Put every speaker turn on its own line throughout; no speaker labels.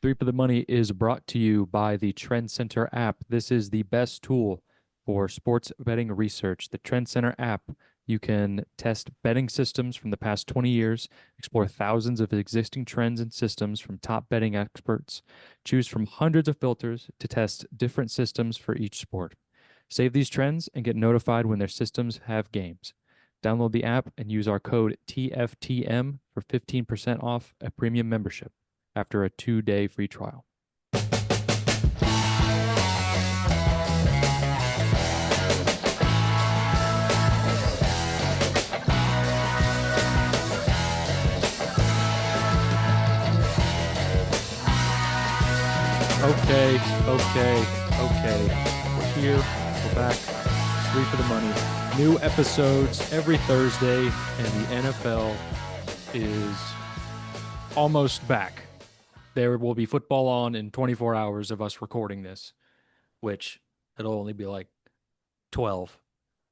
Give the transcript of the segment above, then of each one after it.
Three for the Money is brought to you by the Trend Center app. This is the best tool for sports betting research. The Trend Center app, you can test betting systems from the past 20 years, explore thousands of existing trends and systems from top betting experts, choose from hundreds of filters to test different systems for each sport. Save these trends and get notified when their systems have games. Download the app and use our code TFTM for 15% off a premium membership after a 2-day free trial. Okay. We're here. We're back. Three for the Money. New episodes every Thursday, and the NFL is almost back. There will be football on in 24 hours of us recording this, which it'll only be like 12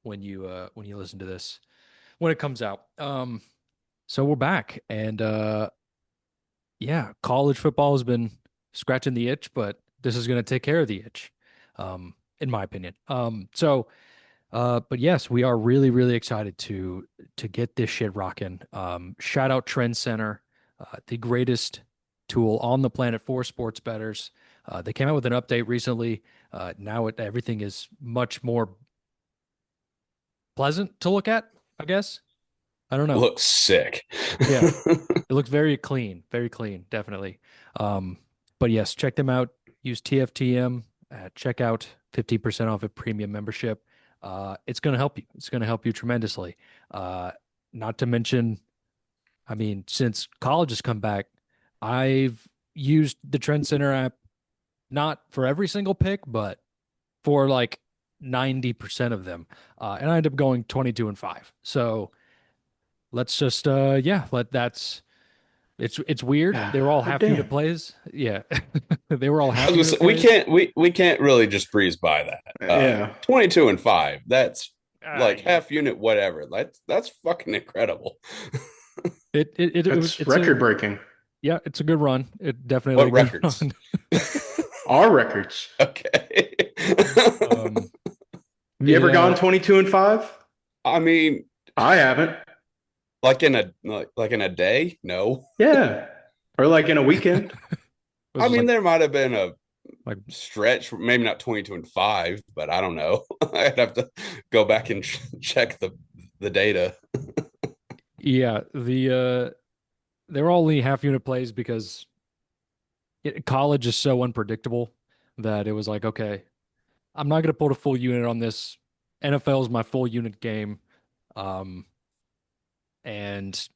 when you listen to this when it comes out. So we're back, and yeah, college football has been scratching the itch, but this is going to take care of the itch, in my opinion. But yes, we are really, really excited to get this shit rocking. Shout out Trend Center, the greatest tool on the planet for sports bettors. They came out with an update recently. Now everything is much more pleasant to look at, I guess. I don't know.
Looks sick.
Yeah, it looks very clean, definitely. But yes, check them out. Use TFTM at checkout, 15% off a premium membership. It's going to help you. It's going to help you tremendously. Not to mention, I mean, since college has come back, I've used the Trend Center app not for every single pick, but for like 90% of them. And I ended up going 22-5. So let's just yeah, it's weird. They were all
God
half unit
damn.
plays. Yeah. They were all
I
half
was gonna
unit
say,
plays.
we can't really just breeze by that.
Yeah.
22-5. That's like
Yeah.
half unit, whatever. That's fucking incredible.
That's
It's a
record breaking.
yeah, it's a good run. It definitely a
What
good
records?
run.
Our records.
Okay.
Um
Have you ever
yeah,
gone 22 and 5?
I mean,
I haven't.
like in a day? No.
Yeah. Or like in a weekend.
this
I
is
mean, there might have been a
like
stretch, maybe not 22-5, but I don't know. I'd have to go back and check the data.
yeah, they were only half unit plays because college is so unpredictable that it was like, okay, I'm not gonna put a full unit on this. NFL is my full unit game. Um, and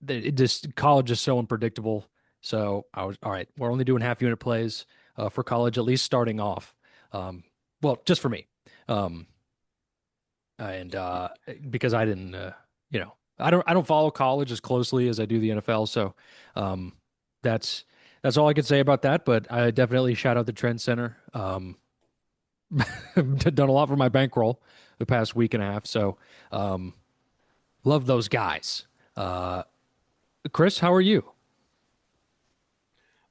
it just college is so unpredictable. So I was all right. We're only doing half unit plays for college, at least starting off. Um, well, just for me, um, and because I didn't, I don't follow college as closely as I do the NFL. So um, that's that's all I can say about that. But I definitely shout out the Trend Center. Done a lot for my bankroll the past week and a half. So um, love those guys. Uh, Chris, how are you?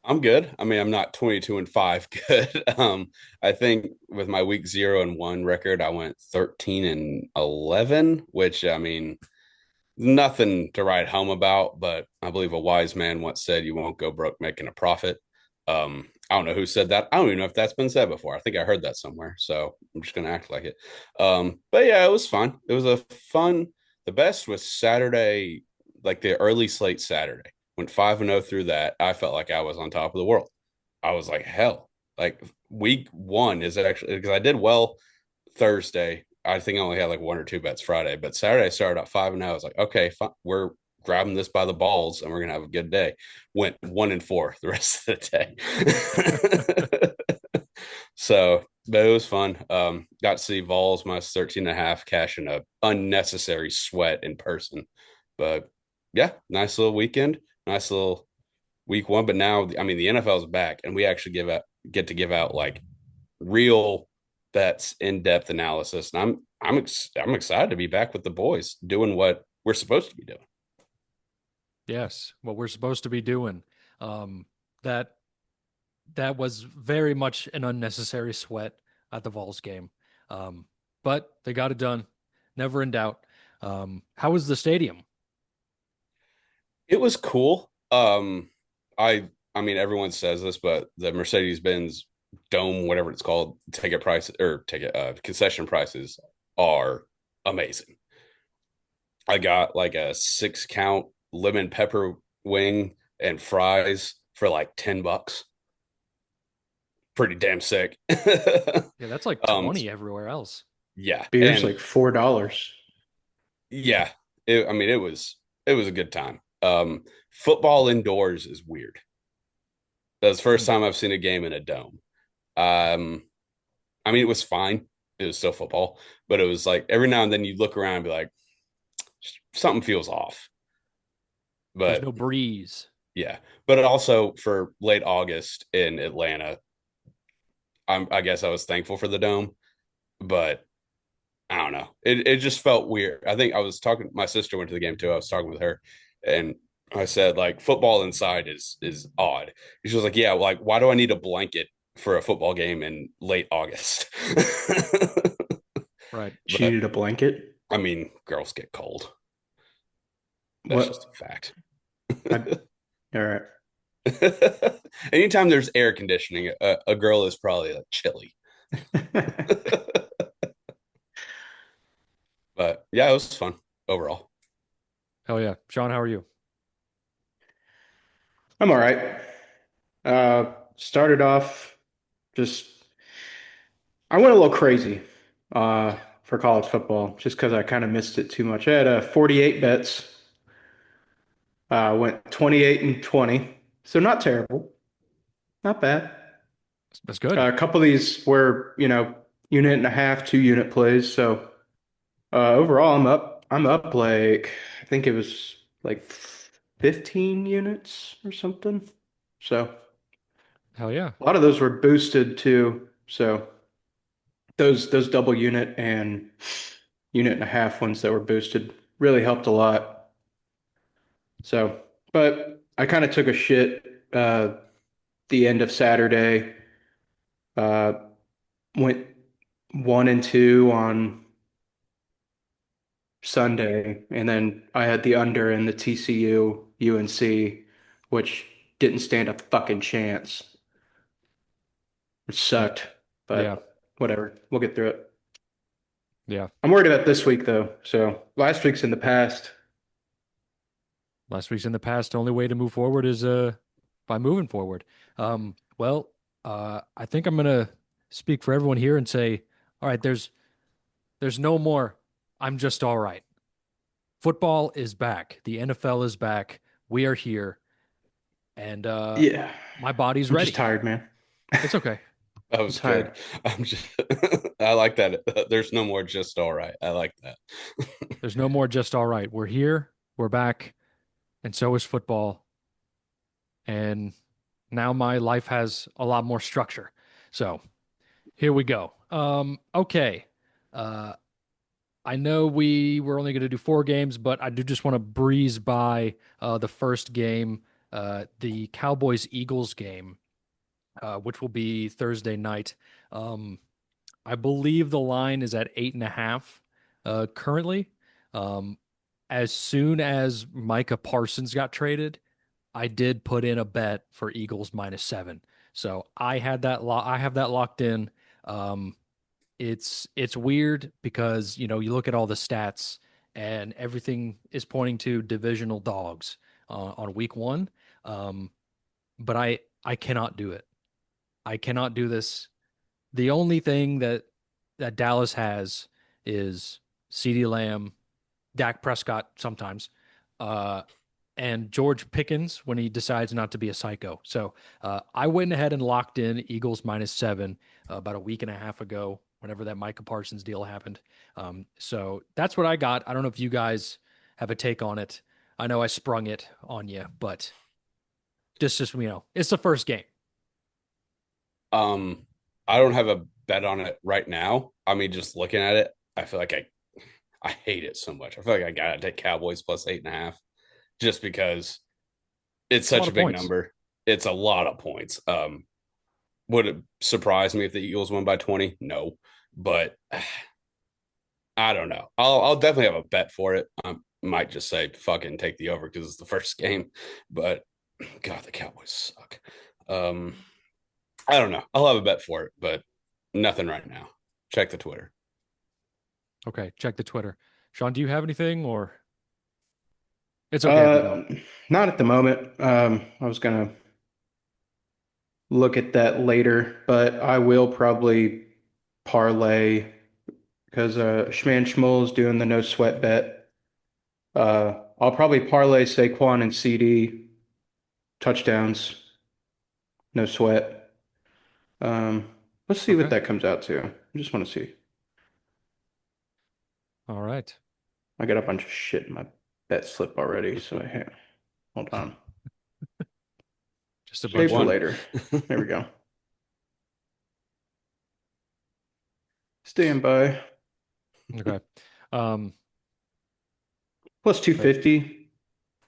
I'm good. I mean, I'm not 22-5 good. I think with my week 0-1 record, I went 13-11, which I mean, nothing to write home about, but I believe a wise man once said you won't go broke making a profit. I don't know who said that. I don't even know if that's been said before. I think I heard that somewhere. So I'm just gonna act like it. But yeah, it was fun. It was a fun. The best was Saturday, like the early slate Saturday. Went 5-0 through that. I felt like I was on top of the world. I was like, hell, like week one is actually because I did well Thursday. I think I only had like one or two bets Friday, but Saturday I started at 5-0. I was like, okay, fine. We're grabbing this by the balls and we're gonna have a good day. Went 1-4 the rest of the day. So, but it was fun. Got to see Vols minus 13.5 cash in a unnecessary sweat in person. But yeah, nice little weekend, nice little week one. But now, I mean, the NFL is back, and we actually get to give out like real bets, in depth analysis, and I'm excited to be back with the boys doing what we're supposed to be doing.
Yes, what we're supposed to be doing. Um, that that was very much an unnecessary sweat at the Vols game. But they got it done. Never in doubt. How was the stadium?
It was cool. I mean everyone says this, but the Mercedes-Benz Dome, whatever it's called, ticket price or ticket concession prices are amazing. I got like a 6 count lemon pepper wing and fries for like $10. Pretty damn sick.
Yeah, that's like
um
20 everywhere else.
yeah,
Beer's
and
like $4.
yeah, I mean it was a good time. Football indoors is weird. That's the first
Hmm.
time I've seen a game in a dome. Um, I mean, it was fine. It was still football, but it was like every now and then you look around and be like, something feels off.
There's
But
no breeze.
yeah, but also for late August in Atlanta, I guess I was thankful for the dome, but I don't know. It just felt weird. I think I was talking. My sister went to the game too. I was talking with her, and I said like football inside is odd. She was like, yeah, like why do I need a blanket for a football game in late August?
Right.
She
But
needed a blanket.
I mean, girls get cold. That's just a
What?
fact.
I, all right.
Anytime there's air conditioning, a girl is probably like chilly. But yeah, it was fun overall.
Hell yeah. Sean, how are you?
I'm all right. Started off just I went a little crazy for college football just because I kind of missed it too much. I had 48 bets. Went 28 and 20, so not terrible, not bad.
That's good.
A couple of these were, unit and a half, 2 unit plays. So overall, I'm up like I think it was like 15 units or something. So
Hell yeah.
a lot of those were boosted too. So those double unit and unit and a half ones that were boosted really helped a lot. So, but I kind of took a shit the end of Saturday. Uh, went 1 and 2 on Sunday, and then I had the under in the TCU UNC, which didn't stand a fucking chance. It sucked,
Yeah.
but whatever. We'll get through it.
Yeah.
I'm worried about this week though. So last week's in the past.
Last week's in the past. The only way to move forward is by moving forward. Well, I think I'm gonna speak for everyone here and say, all right, there's no more. I'm just all right. Football is back. The NFL is back. We are here, and
Yeah,
my body's
I'm just
ready.
tired, man.
It's okay.
That
I'm
was good.
tired.
I'm just, I like that. There's no more just all right. I like that.
There's no more just all right. We're here. We're back, and so is football. And now my life has a lot more structure. So here we go. Okay. Uh, I know we were only going to do 4 games, but I do just want to breeze by the first game, the Cowboys Eagles game, which will be Thursday night. Um, I believe the line is at 8.5 currently. Um, as soon as Micah Parsons got traded, I did put in a bet for Eagles -7. So I have that locked in. Um, it's weird because you look at all the stats and everything is pointing to divisional dogs on week 1. Um, but I cannot do it. I cannot do this. The only thing that Dallas has is CeeDee Lamb, Dak Prescott sometimes, uh, and George Pickens when he decides not to be a psycho. So I went ahead and locked in Eagles -7 about a week and a half ago, whenever that Micah Parsons deal happened. So that's what I got. I don't know if you guys have a take on it. I know I sprung it on you, but just it's the first game.
Um, I don't have a bet on it right now. I mean, just looking at it, I feel like I hate it so much. I feel like I gotta take Cowboys plus 8.5 just because it's
It's a
such
lot
a
of
big
points.
number. it's a lot of points. Would it surprise me if the Eagles won by 20? No, but I don't know. I'll definitely have a bet for it. I might just say fucking take the over because it's the first game, but God, the Cowboys suck. Um, I don't know. I'll have a bet for it, but nothing right now. Check the Twitter.
Okay, check the Twitter. Sean, do you have anything, or it's okay if you don't?
Uh, Not at the moment. I was gonna look at that later, but I will probably parlay because Schman Schmoll is doing the no sweat bet. I'll probably parlay Saquon and CD touchdowns, no sweat. Let's see what
Okay.
that comes out to. I just want to see.
All right.
I got a bunch of shit in my bet slip already, so hold on.
Just a
Save
bunch
for
of.
One.
later. There we go. Stand by.
Okay. Um,
Plus
but
250.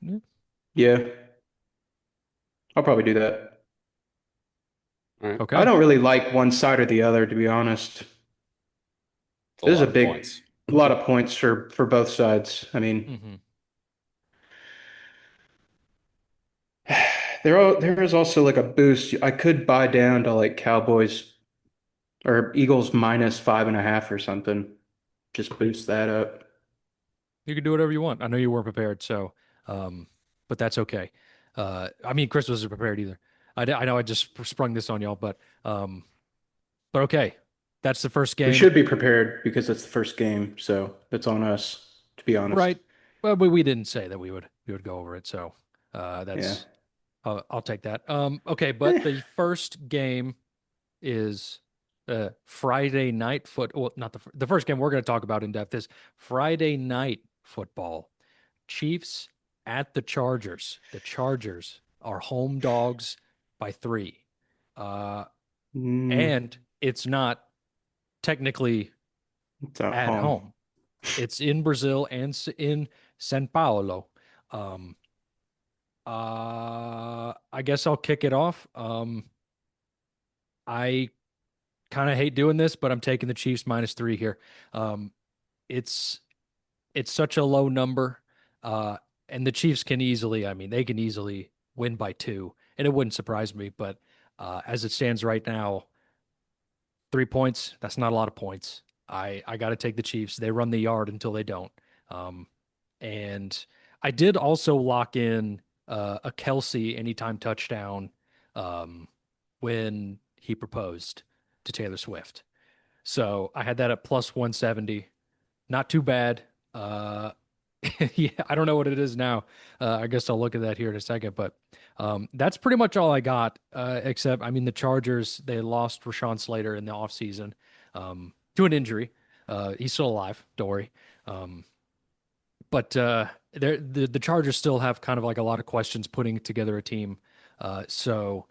yeah,
Yeah, I'll probably do that.
All right.
I
okay.
don't really like one side or the other, to be honest.
It's a
This is
lot
a
of
big
points.
lot of points for both sides. I mean,
Hmm.
there is also like a boost. I could buy down to like Cowboys or Eagles minus 5.5 or something. Just boost that up.
You can do whatever you want. I know you weren't prepared, so, but that's okay. I mean, Chris wasn't prepared either. I know I just sprung this on y'all, but okay. That's the first
We
game,
should be prepared because it's the first game, so that's on us, to be honest.
right? Well, we didn't say that we would go over it, so
Yeah.
that's I'll take that. Okay, but
Eh.
the first game is Friday night foot. Well, not the first game we're going to talk about in depth is Friday night football. Chiefs at the Chargers. The Chargers are home dogs by 3, uh,
Mm,
and it's not technically
it's at
at
home.
home. It's in Brazil and in São Paulo. Um, I guess I'll kick it off. I kind of hate doing this, but I'm taking the Chiefs minus 3 here. Um, it's it's such a low number, uh, and the Chiefs can easily. I mean, they can easily win by 2, and it wouldn't surprise me. But as it stands right now, 3 points. That's not a lot of points. I got to take the Chiefs. They run the yard until they don't. Um, and I did also lock in a Kelsey anytime touchdown um, when he proposed to Taylor Swift. So I had that at plus 170. Not too bad. Yeah, I don't know what it is now. I guess I'll look at that here in a second. But that's pretty much all I got. Except, I mean, the Chargers, they lost Rashawn Slater in the offseason to an injury. He's still alive. Don't worry. Um, but the Chargers still have kind of like a lot of questions putting together a team. So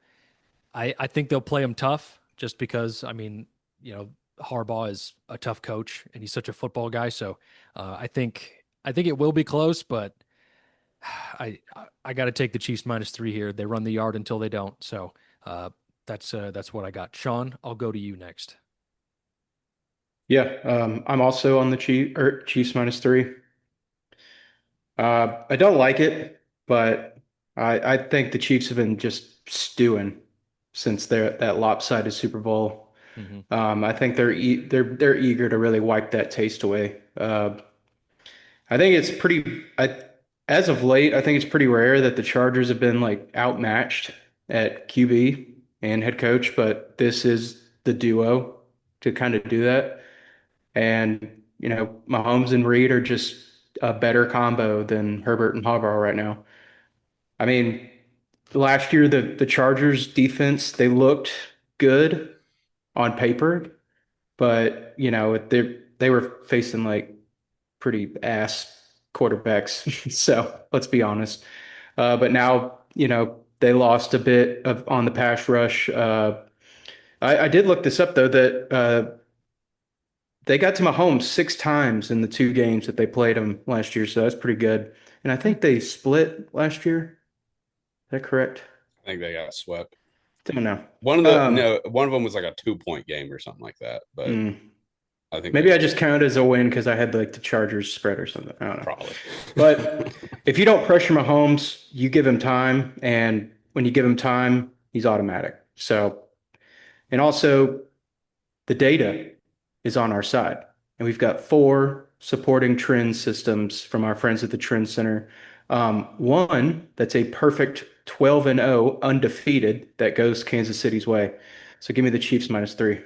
I think they'll play him tough just because, I mean, you know, Harbaugh is a tough coach and he's such a football guy. So I think it will be close, but I got to take the Chiefs minus 3 here. They run the yard until they don't. So that's what I got. Sean, I'll go to you next.
Yeah, I'm also on the Chiefs minus 3. I don't like it, but I think the Chiefs have been just stewing since that lopsided Super Bowl.
Hmm.
I think they're eager to really wipe that taste away. I think it's pretty. As of late, I think it's pretty rare that the Chargers have been like outmatched at QB and head coach, but this is the duo to kind of do that. And Mahomes and Reed are just a better combo than Herbert and Harbaugh right now. I mean, last year the Chargers defense, they looked good on paper, but they were facing like pretty ass quarterbacks. So let's be honest. But now, they lost a bit on the pass rush. I did look this up though that they got to Mahomes 6 times in the 2 games that they played him last year, so that's pretty good. And I think they split last year. Is that correct?
I think they got swept.
Don't know.
One of them was like a 2-point game or something like that. But
Hmm.
I think
Maybe I just counted as a win because I had like the Chargers spread or something. I don't know.
probably.
But if you don't pressure Mahomes, you give him time, and when you give him time, he's automatic. So, and also the data is on our side, and we've got four supporting trend systems from our friends at the Trend Center. One that's a perfect 12-0 undefeated that goes Kansas City's way. So give me the Chiefs -3.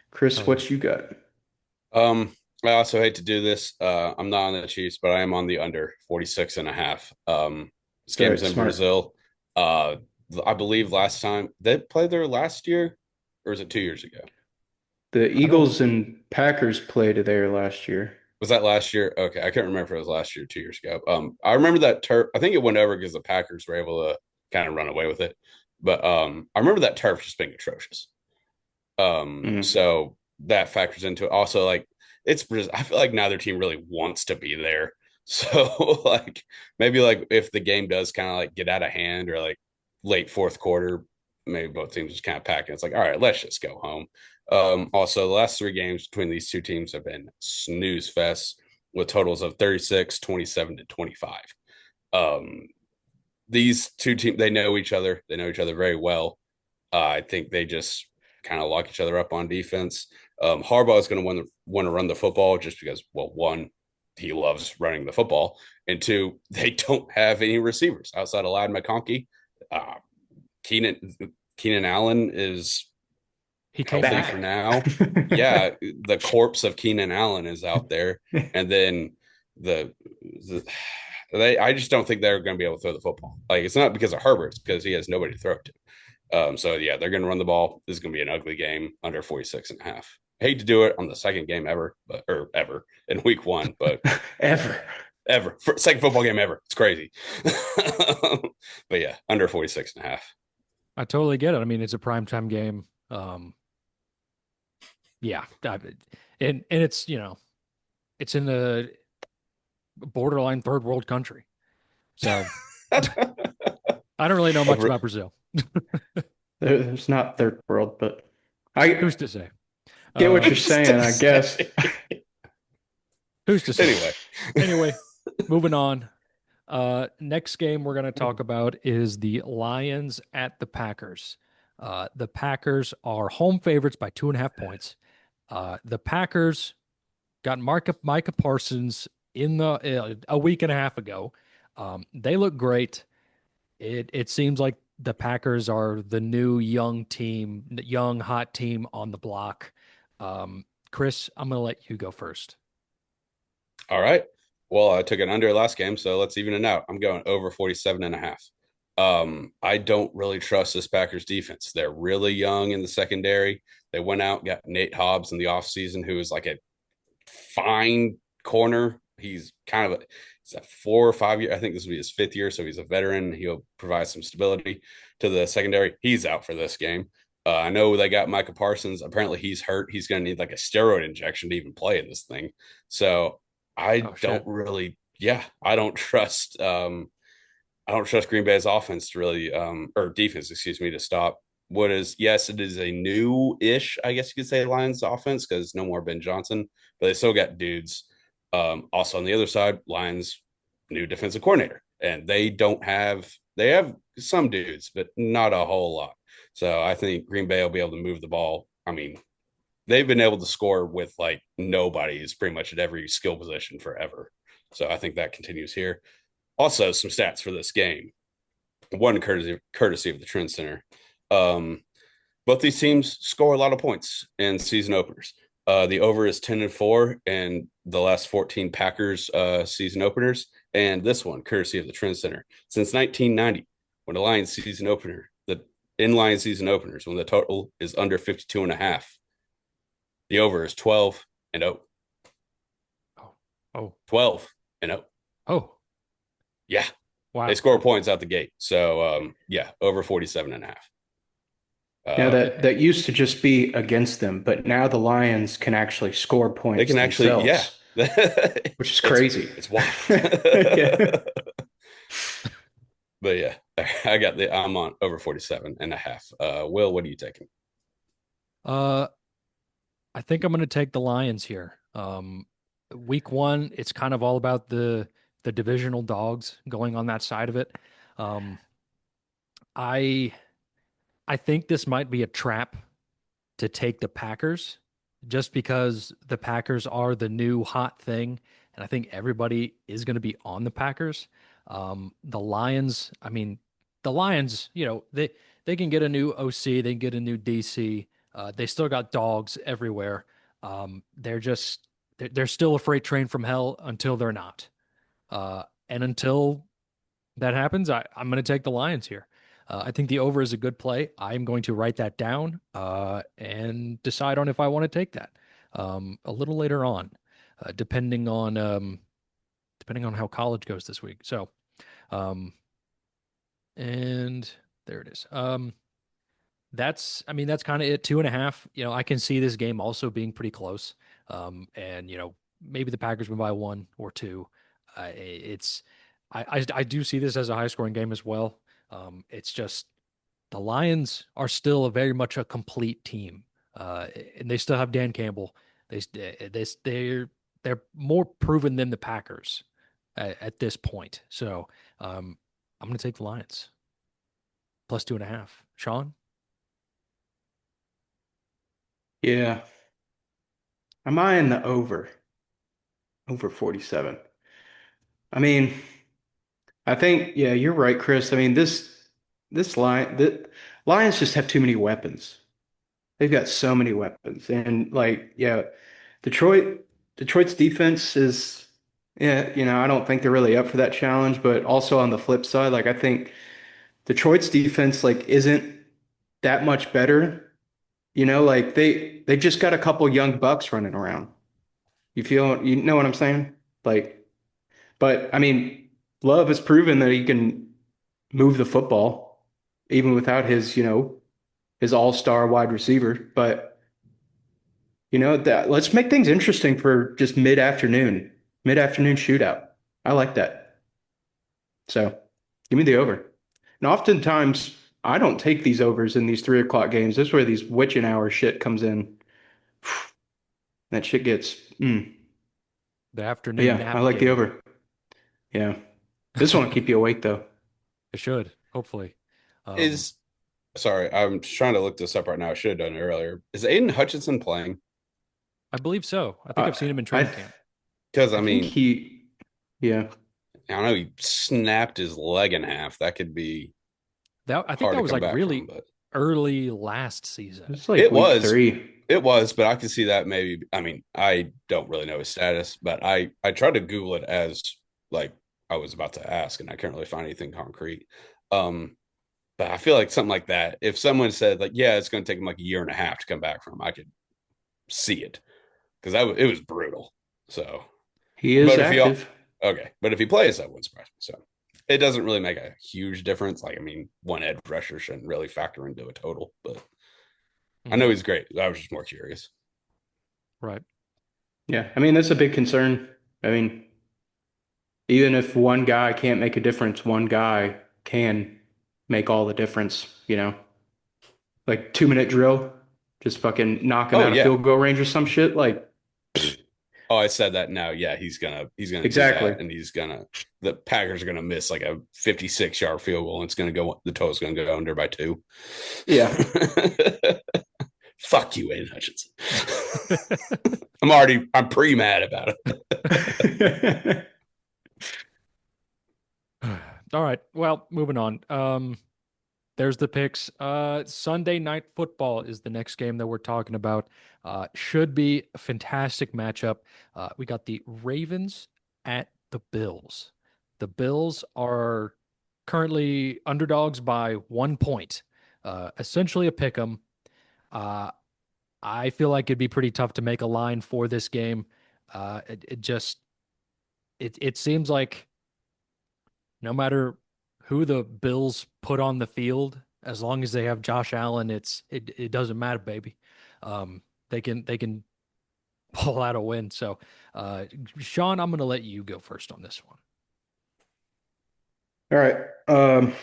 Chris,
Oh yeah.
what you got?
I also hate to do this. I'm not on the Chiefs, but I am on the under 46.5. This game's
Very
in
smart.
Brazil. Uh, I believe last time they played there last year, or was it 2 years ago?
The
I don't.
Eagles and Packers played there last year.
Was that last year? Okay, I can't remember if it was last year or 2 years ago. I remember that turf. I think it went over because the Packers were able to kind of run away with it. But I remember that turf just being atrocious.
Mm.
So that factors into it. Also, like I feel like neither team really wants to be there. So like maybe like if the game does kind of like get out of hand or like late fourth quarter, maybe both teams just kind of pack it. It's like, all right, let's just go home. Also, the last three games between these two teams have been snooze fest with totals of 36, 27 to 25. Um, these two teams, they know each other. They know each other very well. I think they just kind of lock each other up on defense. Harbaugh is going to want to run the football just because, well, one, he loves running the football, and two, they don't have any receivers outside of Ladd McConkey. Uh, Keenan Keenan Allen is
He came
healthy for
back.
now. Yeah, the corpse of Keenan Allen is out there, and then the, the I just don't think they're going to be able to throw the football. Like it's not because of Herbert, it's because he has nobody to throw it to. So yeah, they're going to run the ball. This is going to be an ugly game under 46.5. Hate to do it on the second game ever, or ever in week one, but
Ever.
ever for second football game ever. It's crazy. But yeah, under 46.5.
I totally get it. I mean, it's a primetime game. Yeah, and it's it's in a borderline third world country, so I don't really know much about Brazil.
There's not third world, but I
Who's to say?
get what you're
Who's
saying,
to
I guess.
say?
Who's to say?
Anyway.
Anyway, moving on. Next game we're going to talk about is the Lions at the Packers. The Packers are home favorites by 2.5 points. The Packers got Micah Parsons in the a week and a half ago. They look great. It seems like the Packers are the new young team, young hot team on the block. Chris, I'm going to let you go first.
All right. Well, I took an under last game, so let's even it out. I'm going over 47.5. I don't really trust this Packers defense. They're really young in the secondary. They went out, got Nate Hobbs in the offseason, who is like a fine corner. He's kind of he's a 4 or 5 year. I think this will be his fifth year, so he's a veteran. He'll provide some stability to the secondary. He's out for this game. I know they got Micah Parsons. Apparently, he's hurt. He's going to need like a steroid injection to even play in this thing. So I
Oh shit.
don't really, yeah, I don't trust Green Bay's offense to really, or defense, excuse me, to stop what is, yes, it is a new-ish, I guess you could say, Lions offense because no more Ben Johnson, but they still got dudes. Also on the other side, Lions new defensive coordinator, and they have some dudes, but not a whole lot. So I think Green Bay will be able to move the ball. I mean, they've been able to score with like nobody is pretty much at every skill position forever. So I think that continues here. Also, some stats for this game. One courtesy of the Trend Center. Um, both these teams score a lot of points in season openers. The over is 10-4 and the last 14 Packers season openers. And this one, courtesy of the Trend Center. Since 1990, when the Lions season opener, the in-line season openers, when the total is under 52.5, the over is 12-0.
Oh. Oh.
12-0.
Oh.
Yeah.
Wow.
They score points out the gate. So yeah, over 47.5.
Now that used to just be against them, but now the Lions can actually score
They
points
can actually, yeah.
themselves, which is crazy.
It's wild.
Yeah.
But yeah, I'm on over 47.5. Will, what are you taking?
Uh, I think I'm going to take the Lions here. Week one, it's kind of all about the divisional dogs going on that side of it. Um, I I think this might be a trap to take the Packers just because the Packers are the new hot thing. And I think everybody is going to be on the Packers. The Lions, I mean, the Lions, they can get a new OC, they can get a new DC. They still got dogs everywhere. They're still a freight train from hell until they're not. And until that happens, I'm going to take the Lions here. I think the over is a good play. I'm going to write that down and decide on if I want to take that a little later on, depending on how college goes this week. So, um, and there it is. I mean, that's kind of it. 2.5. I can see this game also being pretty close. And maybe the Packers win by one or two. It's I do see this as a high scoring game as well. It's just the Lions are still very much a complete team, and they still have Dan Campbell. They're more proven than the Packers at this point. So I'm going to take the Lions plus 2.5. Sean.
Yeah. Am I in the over 47? I mean, I think, yeah, you're right, Chris. I mean, the Lions just have too many weapons. They've got so many weapons. And like, yeah, Detroit, Detroit's defense is, yeah, I don't think they're really up for that challenge. But also on the flip side, like I think Detroit's defense like isn't that much better. Like they just got a couple young bucks running around. You know what I'm saying? Like, but I mean, Love has proven that he can move the football even without his all-star wide receiver. But that let's make things interesting for just mid-afternoon shootout. I like that. So give me the over. And oftentimes I don't take these overs in these 3 o'clock games. This is where these witching hour shit comes in. That shit gets.
The
But
afternoon
yeah, I
nap
like the
game.
over. Yeah. This one will keep you awake though.
It should, hopefully. Um,
Is Sorry, I'm just trying to look this up right now. I should have done it earlier. Is Aiden Hutchinson playing?
I believe so. I think I've
I
seen him in
I
training
th-
camp.
Because
I think yeah.
I know he snapped his leg in half. That could be
I think
hard
that
to
was
come
like
back from,
really
but
early last season.
It's like
it
week
was,
3.
it was. But I could see that maybe. I mean, I don't really know his status, but I tried to Google it as like I was about to ask, and I couldn't really find anything concrete. Um, but I feel like something like that. If someone said like, yeah, it's going to take him like a year and a half to come back from, I could see it because it was brutal. So,
He is
but if he
active.
okay, but if he plays, that wouldn't surprise me. So it doesn't really make a huge difference. Like, I mean, one edge rusher shouldn't really factor into a total, but I
Mhm.
know he's great. I was just more curious.
Right.
Yeah, I mean that's a big concern. I mean, even if one guy can't make a difference, one guy can make all the difference. Like 2-minute drill, just fucking knock him
Oh
out of
yeah.
field goal range or some shit. Like
Oh, I said that now. Yeah, he's gonna do
exactly.
that, and the Packers are gonna miss like a 56-yard field goal, and it's gonna go the total's gonna go under by 2.
Yeah.
Fuck you, Aiden Hutchinson. I'm pre mad about it.
All right. Well, moving on. There's the picks. Sunday night football is the next game that we're talking about. Should be a fantastic matchup. We got the Ravens at the Bills. The Bills are currently underdogs by 1 point. Essentially a pick 'em. Uh, I feel like it'd be pretty tough to make a line for this game. It just it seems like no matter who the Bills put on the field, as long as they have Josh Allen, it doesn't matter, baby. They can pull out a win. So, Sean, I'm going to let you go first on this one.
All right. Um,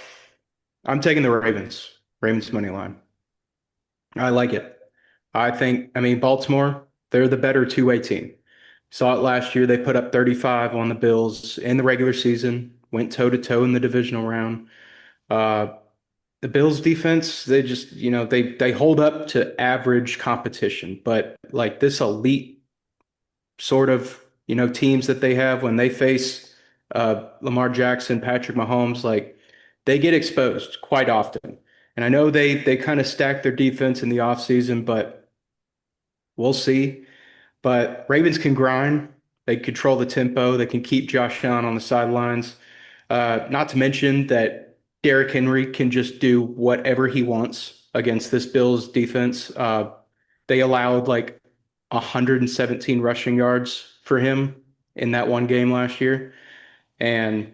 I'm taking the Ravens. Ravens money line. I like it. I mean, Baltimore, they're the better two-way team. Saw it last year. They put up 35 on the Bills in the regular season, went toe-to-toe in the divisional round. Uh, the Bills defense, they just, they hold up to average competition, but like this elite sort of, teams that they have when they face Lamar Jackson, Patrick Mahomes, like they get exposed quite often. And I know they kind of stack their defense in the offseason, but we'll see. But Ravens can grind. They control the tempo. They can keep Josh Allen on the sidelines. Not to mention that Derrick Henry can just do whatever he wants against this Bills defense. They allowed like 117 rushing yards for him in that one game last year. And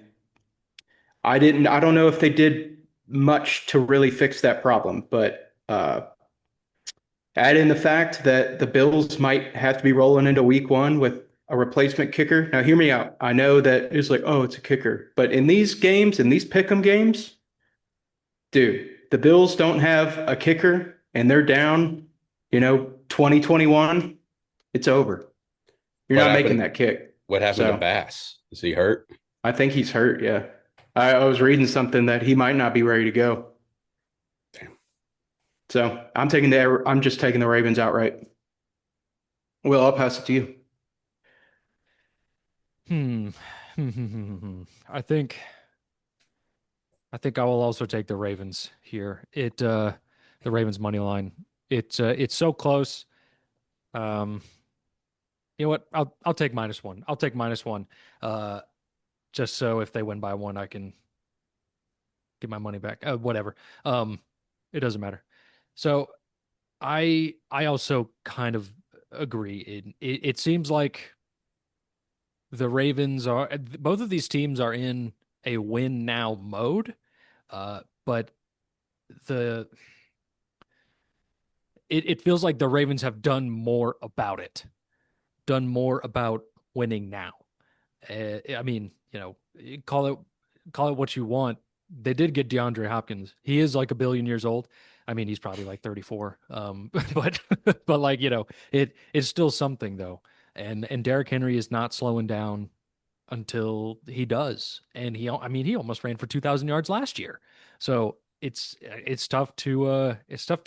I don't know if they did much to really fix that problem, but add in the fact that the Bills might have to be rolling into week one with a replacement kicker. Now, hear me out. I know that it's like, oh, it's a kicker. But in these games, in these pick'em games, dude, the Bills don't have a kicker and they're down, 2021. It's over. You're
What
not making
happened?
that kick.
What happened to
So
Bass? Is he hurt?
I think he's hurt. Yeah. I was reading something that he might not be ready to go.
Damn.
So I'm just taking the Ravens outright. Well, I'll pass it to you.
Hmm. I think I will also take the Ravens here. The Ravens money line. It's so close. Um, you know what? I'll take -1. I'll take -1. Uh, just so if they win by one, I can get my money back. Whatever. It doesn't matter. So I also kind of agree. It seems like the Ravens are both of these teams are in a win now mode. But the it feels like the Ravens have done more about it, done more about winning now. I mean, call it what you want. They did get DeAndre Hopkins. He is like a billion years old. I mean, he's probably like 34. But but like it's still something though. And Derrick Henry is not slowing down until he does. And I mean, he almost ran for 2,000 yards last year. So it's tough to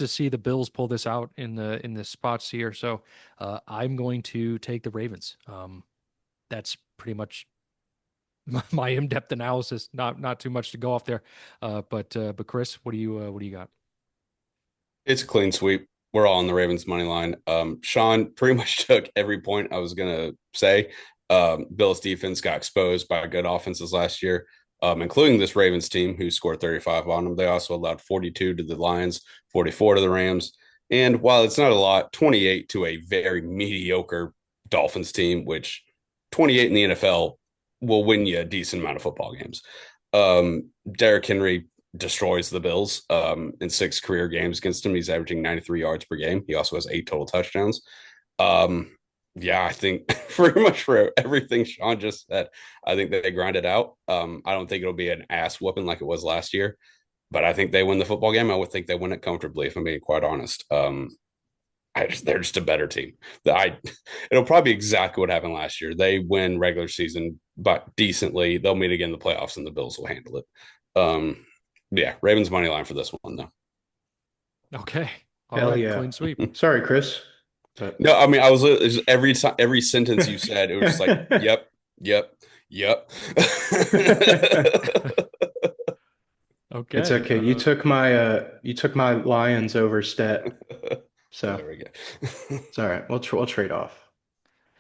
see the Bills pull this out in the spots here. So I'm going to take the Ravens. That's pretty much my in-depth analysis. Not too much to go off there. But Chris, what do you got?
It's a clean sweep. We're all on the Ravens money line. Sean pretty much took every point I was gonna say. Bills defense got exposed by good offenses last year, including this Ravens team who scored 35 on them. They also allowed 42 to the Lions, 44 to the Rams. And while it's not a lot, 28 to a very mediocre Dolphins team, which 28 in the NFL will win you a decent amount of football games. Derrick Henry destroys the Bills in 6 career games against him. He's averaging 93 yards per game. He also has 8 total touchdowns. Yeah, I think pretty much for everything Sean just said, I think that they grind it out. I don't think it'll be an ass whooping like it was last year, but I think they win the football game. I would think they win it comfortably, if I'm being quite honest. They're just a better team. It'll probably be exactly what happened last year. They win regular season, but decently. They'll meet again in the playoffs, and the Bills will handle it. Yeah, Ravens money line for this one though.
Okay. All
Hell
right,
yeah.
clean sweep.
Sorry, Chris. But
No, I mean I was every time every sentence you said it was just like yep, yep, yep.
it's
Okay.
okay. You took my Lions over stat. So
There we go.
it's all right. We'll trade off.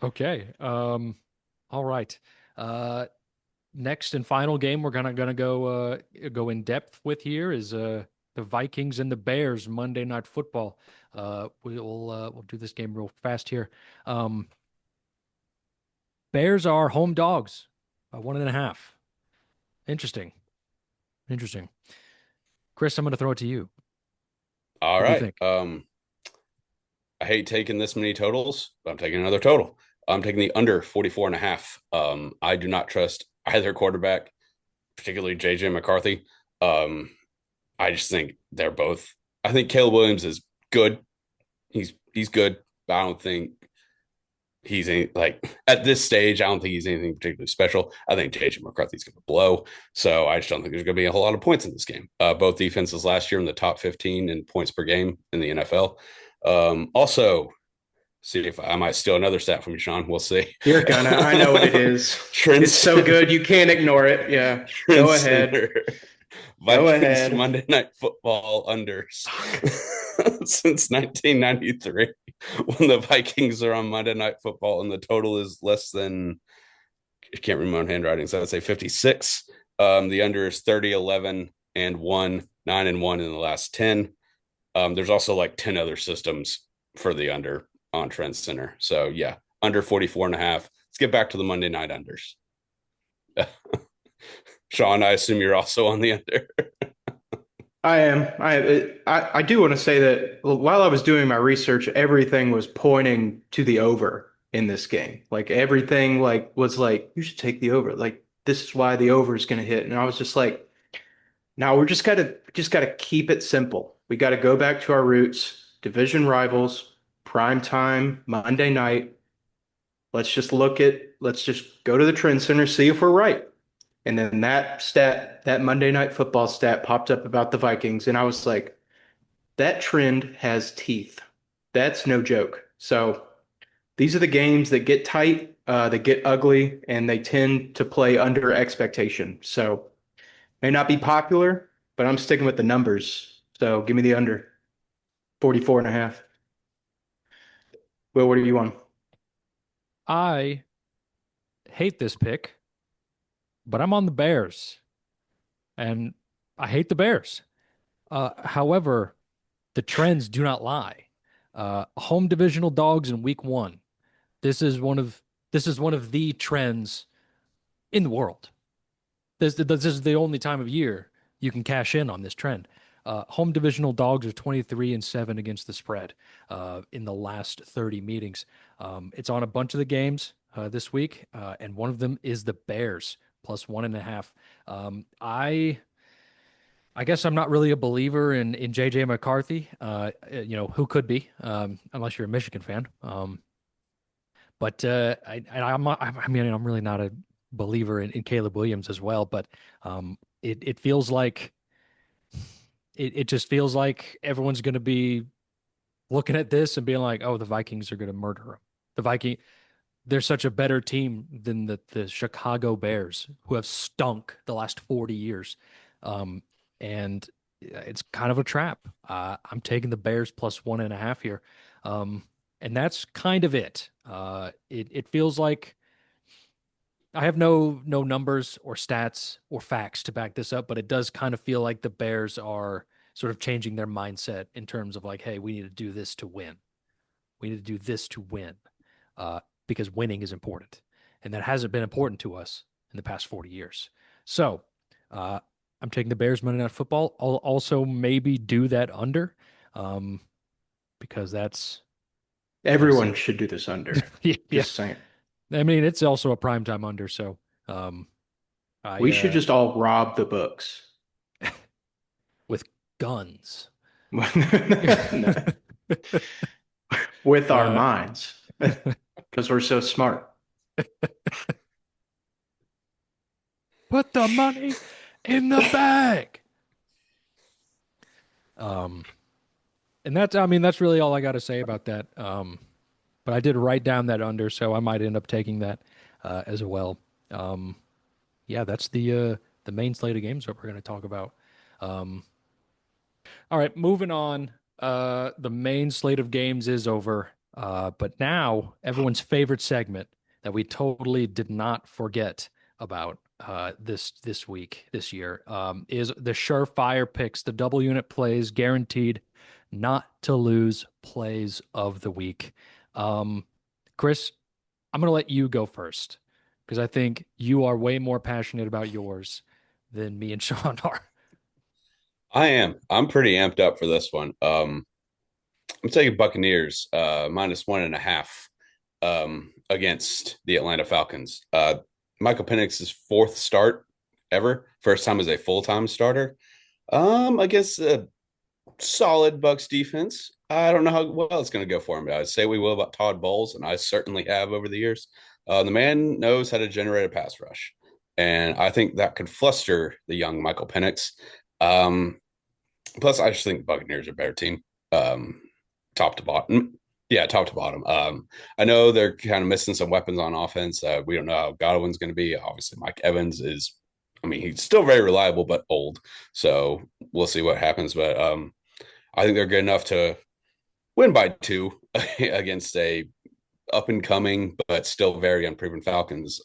Okay. All right. Uh, Next and final game we're gonna go in depth with here is the Vikings and the Bears Monday Night Football. We'll do this game real fast here. Um, Bears are home dogs by 1.5. Interesting. Interesting. Chris, I'm gonna throw it to you.
All
What do you
right.
think?
I hate taking this many totals, but I'm taking another total. I'm taking the under 44 and a half. I do not trust either quarterback. particularly JJ McCarthy. Um, I just think they're both. I think Caleb Williams is good. He's good, but I don't think he's any, like at this stage. I don't think he's anything particularly special. I think JJ McCarthy's going to blow. So I just don't think there's going to be a whole lot of points in this game. Both defenses last year in the top 15 in points per game in the NFL. Also, see if I might steal another stat from you, Sean. We'll see.
You're gonna. I know what it is.
Trent,
It's so good you can't ignore it. Yeah. Go ahead. Go
Vikings
ahead.
Monday Night Football unders since 1993 when the Vikings are on Monday Night Football and the total is less than, I can't read my own handwriting, so I would say 56. The under is 30, 11, and 1, 9 and 1 in the last 10. There's also like 10 other systems for the under on Trend Center. So yeah, under 44 and a half. Let's get back to the Monday night unders. Sean, I assume you're also on the under.
I am. I do want to say that while I was doing my research, everything was pointing to the over in this game. Like everything was like, you should take the over. Like this is why the over is going to hit. And I was just like, now we're just gotta keep it simple. We got to go back to our roots, division rivals, prime time, Monday night. Let's just go to the trend center, see if we're right. And then that Monday Night Football stat popped up about the Vikings, and I was like, that trend has teeth. That's no joke. So these are the games that get tight, that get ugly, and they tend to play under expectation. So may not be popular, but I'm sticking with the numbers. So give me the under 44 and a half. Will, what are you on?
I hate this pick, but I'm on the Bears, and I hate the Bears. However, the trends do not lie. Home divisional dogs in week one. This is one of the trends in the world. This is the only time of year you can cash in on this trend. Home divisional dogs are 23-7 against the spread in the last 30 meetings. It's on a bunch of the games this week, and one of them is the Bears plus 1.5. I guess I'm not really a believer in JJ McCarthy. Who could be, unless you're a Michigan fan. But I'm really not a believer in Caleb Williams as well. But it feels like it just feels like everyone's going to be looking at this and being like, oh, the Vikings are going to murder him. They're such a better team than the Chicago Bears, who have stunk the last 40 years. And it's kind of a trap. I'm taking the Bears plus 1.5 here. And that's kind of it. It feels like I have no numbers or stats or facts to back this up, but it does kind of feel like the Bears are sort of changing their mindset in terms of like, hey, we need to do this to win. We need to do this to win, because winning is important, and that hasn't been important to us in the past 40 years. So I'm taking the Bears Monday Night Football. I'll also maybe do that under, because that's
Everyone should do this under.
yeah.
Just saying.
I mean, it's also a primetime under, so
We should just all rob the books.
with guns.
No. With our minds, because we're so smart.
Put the money in the bag. And that's really all I got to say about that. But I did write down that under, so I might end up taking that as well. Yeah, that's the main slate of games that we're going to talk about. All right, moving on. The main slate of games is over, but now everyone's favorite segment that we totally did not forget about this year is the surefire picks, the double unit plays, guaranteed not to lose plays of the week. Chris, I'm going to let you go first because I think you are way more passionate about yours than me and Sean are.
I am. I'm pretty amped up for this one. I'm taking Buccaneers minus 1.5 against the Atlanta Falcons. Michael Penix's fourth start ever. First time as a full-time starter. Against a solid Bucks defense. I don't know how well it's going to go for him. I say we will about Todd Bowles, and I certainly have over the years. The man knows how to generate a pass rush, and I think that could fluster the young Michael Penix. Um, Plus, I just think Buccaneers are a better team, top to bottom. Yeah, top to bottom. I know they're kind of missing some weapons on offense. We don't know how Godwin's going to be. Obviously, Mike Evans is. I mean, he's still very reliable, but old. So we'll see what happens. But I think they're good enough to win by 2 against a up and coming but still very unproven Falcons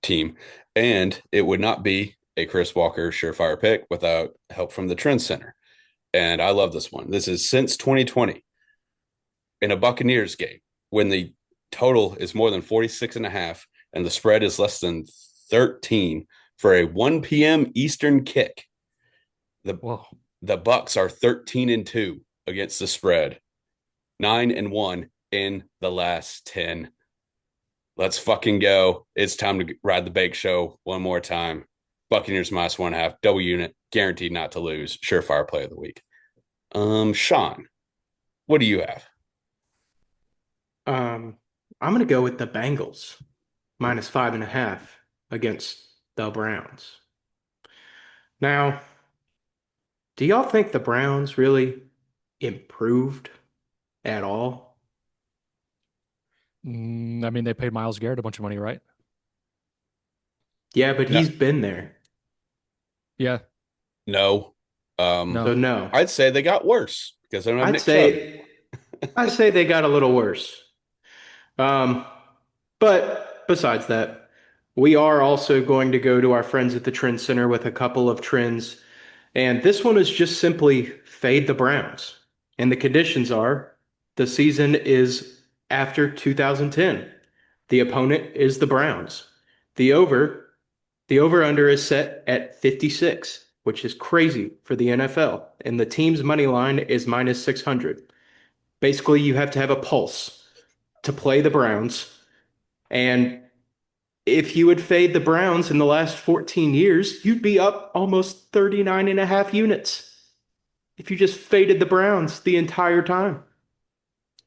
team. And it would not be a Chris Walker surefire pick without help from the Trend Center. And I love this one. This is since 2020 in a Buccaneers game when the total is more than 46 and a half and the spread is less than 13 for a 1 p.m. Eastern kick. The Bucks are 13-2 against the spread, 9-1 in the last 10. Let's fucking go. It's time to ride the bake show one more time. Buccaneers -1.5, double unit, guaranteed not to lose. Surefire play of the week. Sean, what do you have?
I'm going to go with the Bengals -5.5 against the Browns. Now, do y'all think the Browns really improved at all?
I mean, they paid Myles Garrett a bunch of money, right?
Yeah, but
No.
he's been there.
Yeah.
No.
No.
So no.
I'd say they got worse because they don't have
I'd
Nick Chubb.
say I say they got a little worse. But besides that, we are also going to go to our friends at the Trend Center with a couple of trends. And this one is just simply fade the Browns. And the conditions are the season is after 2010. The opponent is the Browns. The over, the over-under is set at 56, which is crazy for the NFL. And the team's money line is -600. Basically, you have to have a pulse to play the Browns. And if you would fade the Browns in the last 14 years, you'd be up almost 39 and a half units if you just faded the Browns the entire time.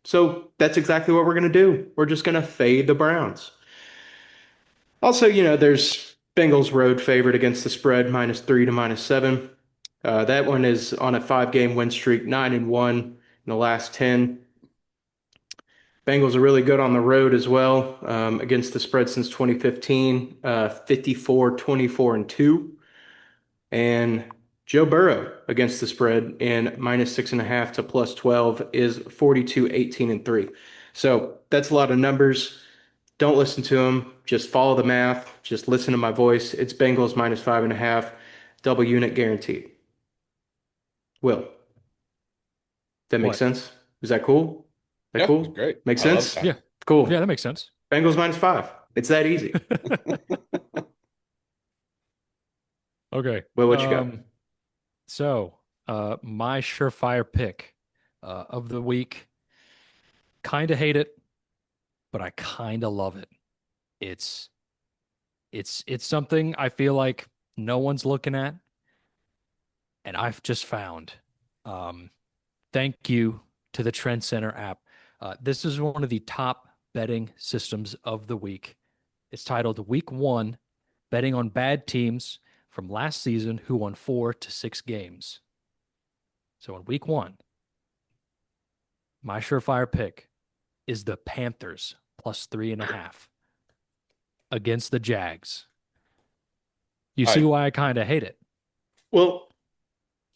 So that's exactly what we're going to do. We're just going to fade the Browns. Also, there's Bengals road favorite against the spread -3 to -7. That one is on a 5-game win streak, 9-1 in the last 10. Bengals are really good on the road as well, against the spread since 2015, 54, 24, and 2. And Joe Burrow against the spread in -6.5 to +12 is 42, 18, and 3. So that's a lot of numbers. Don't listen to them. Just follow the math. Just listen to my voice. It's Bengals -5.5, double unit guaranteed. Will, that makes
What?
sense? Is that cool? That
Yeah,
cool?
it's great.
Makes
I love
sense?
that.
Yeah.
Cool.
Yeah, that makes sense.
Bengals -5. It's that easy.
Okay.
Well, what you got?
So, my surefire pick of the week, kind of hate it, but I kind of love it. It's it's something I feel like no one's looking at, and I've just found. Thank you to the Trend Center app. This is one of the top betting systems of the week. It's titled Week 1, Betting on Bad Teams from Last Season Who Won 4 to 6 Games. So in Week 1, my surefire pick is the Panthers +3.5 against the Jags. You see why I kind of hate it,
Well,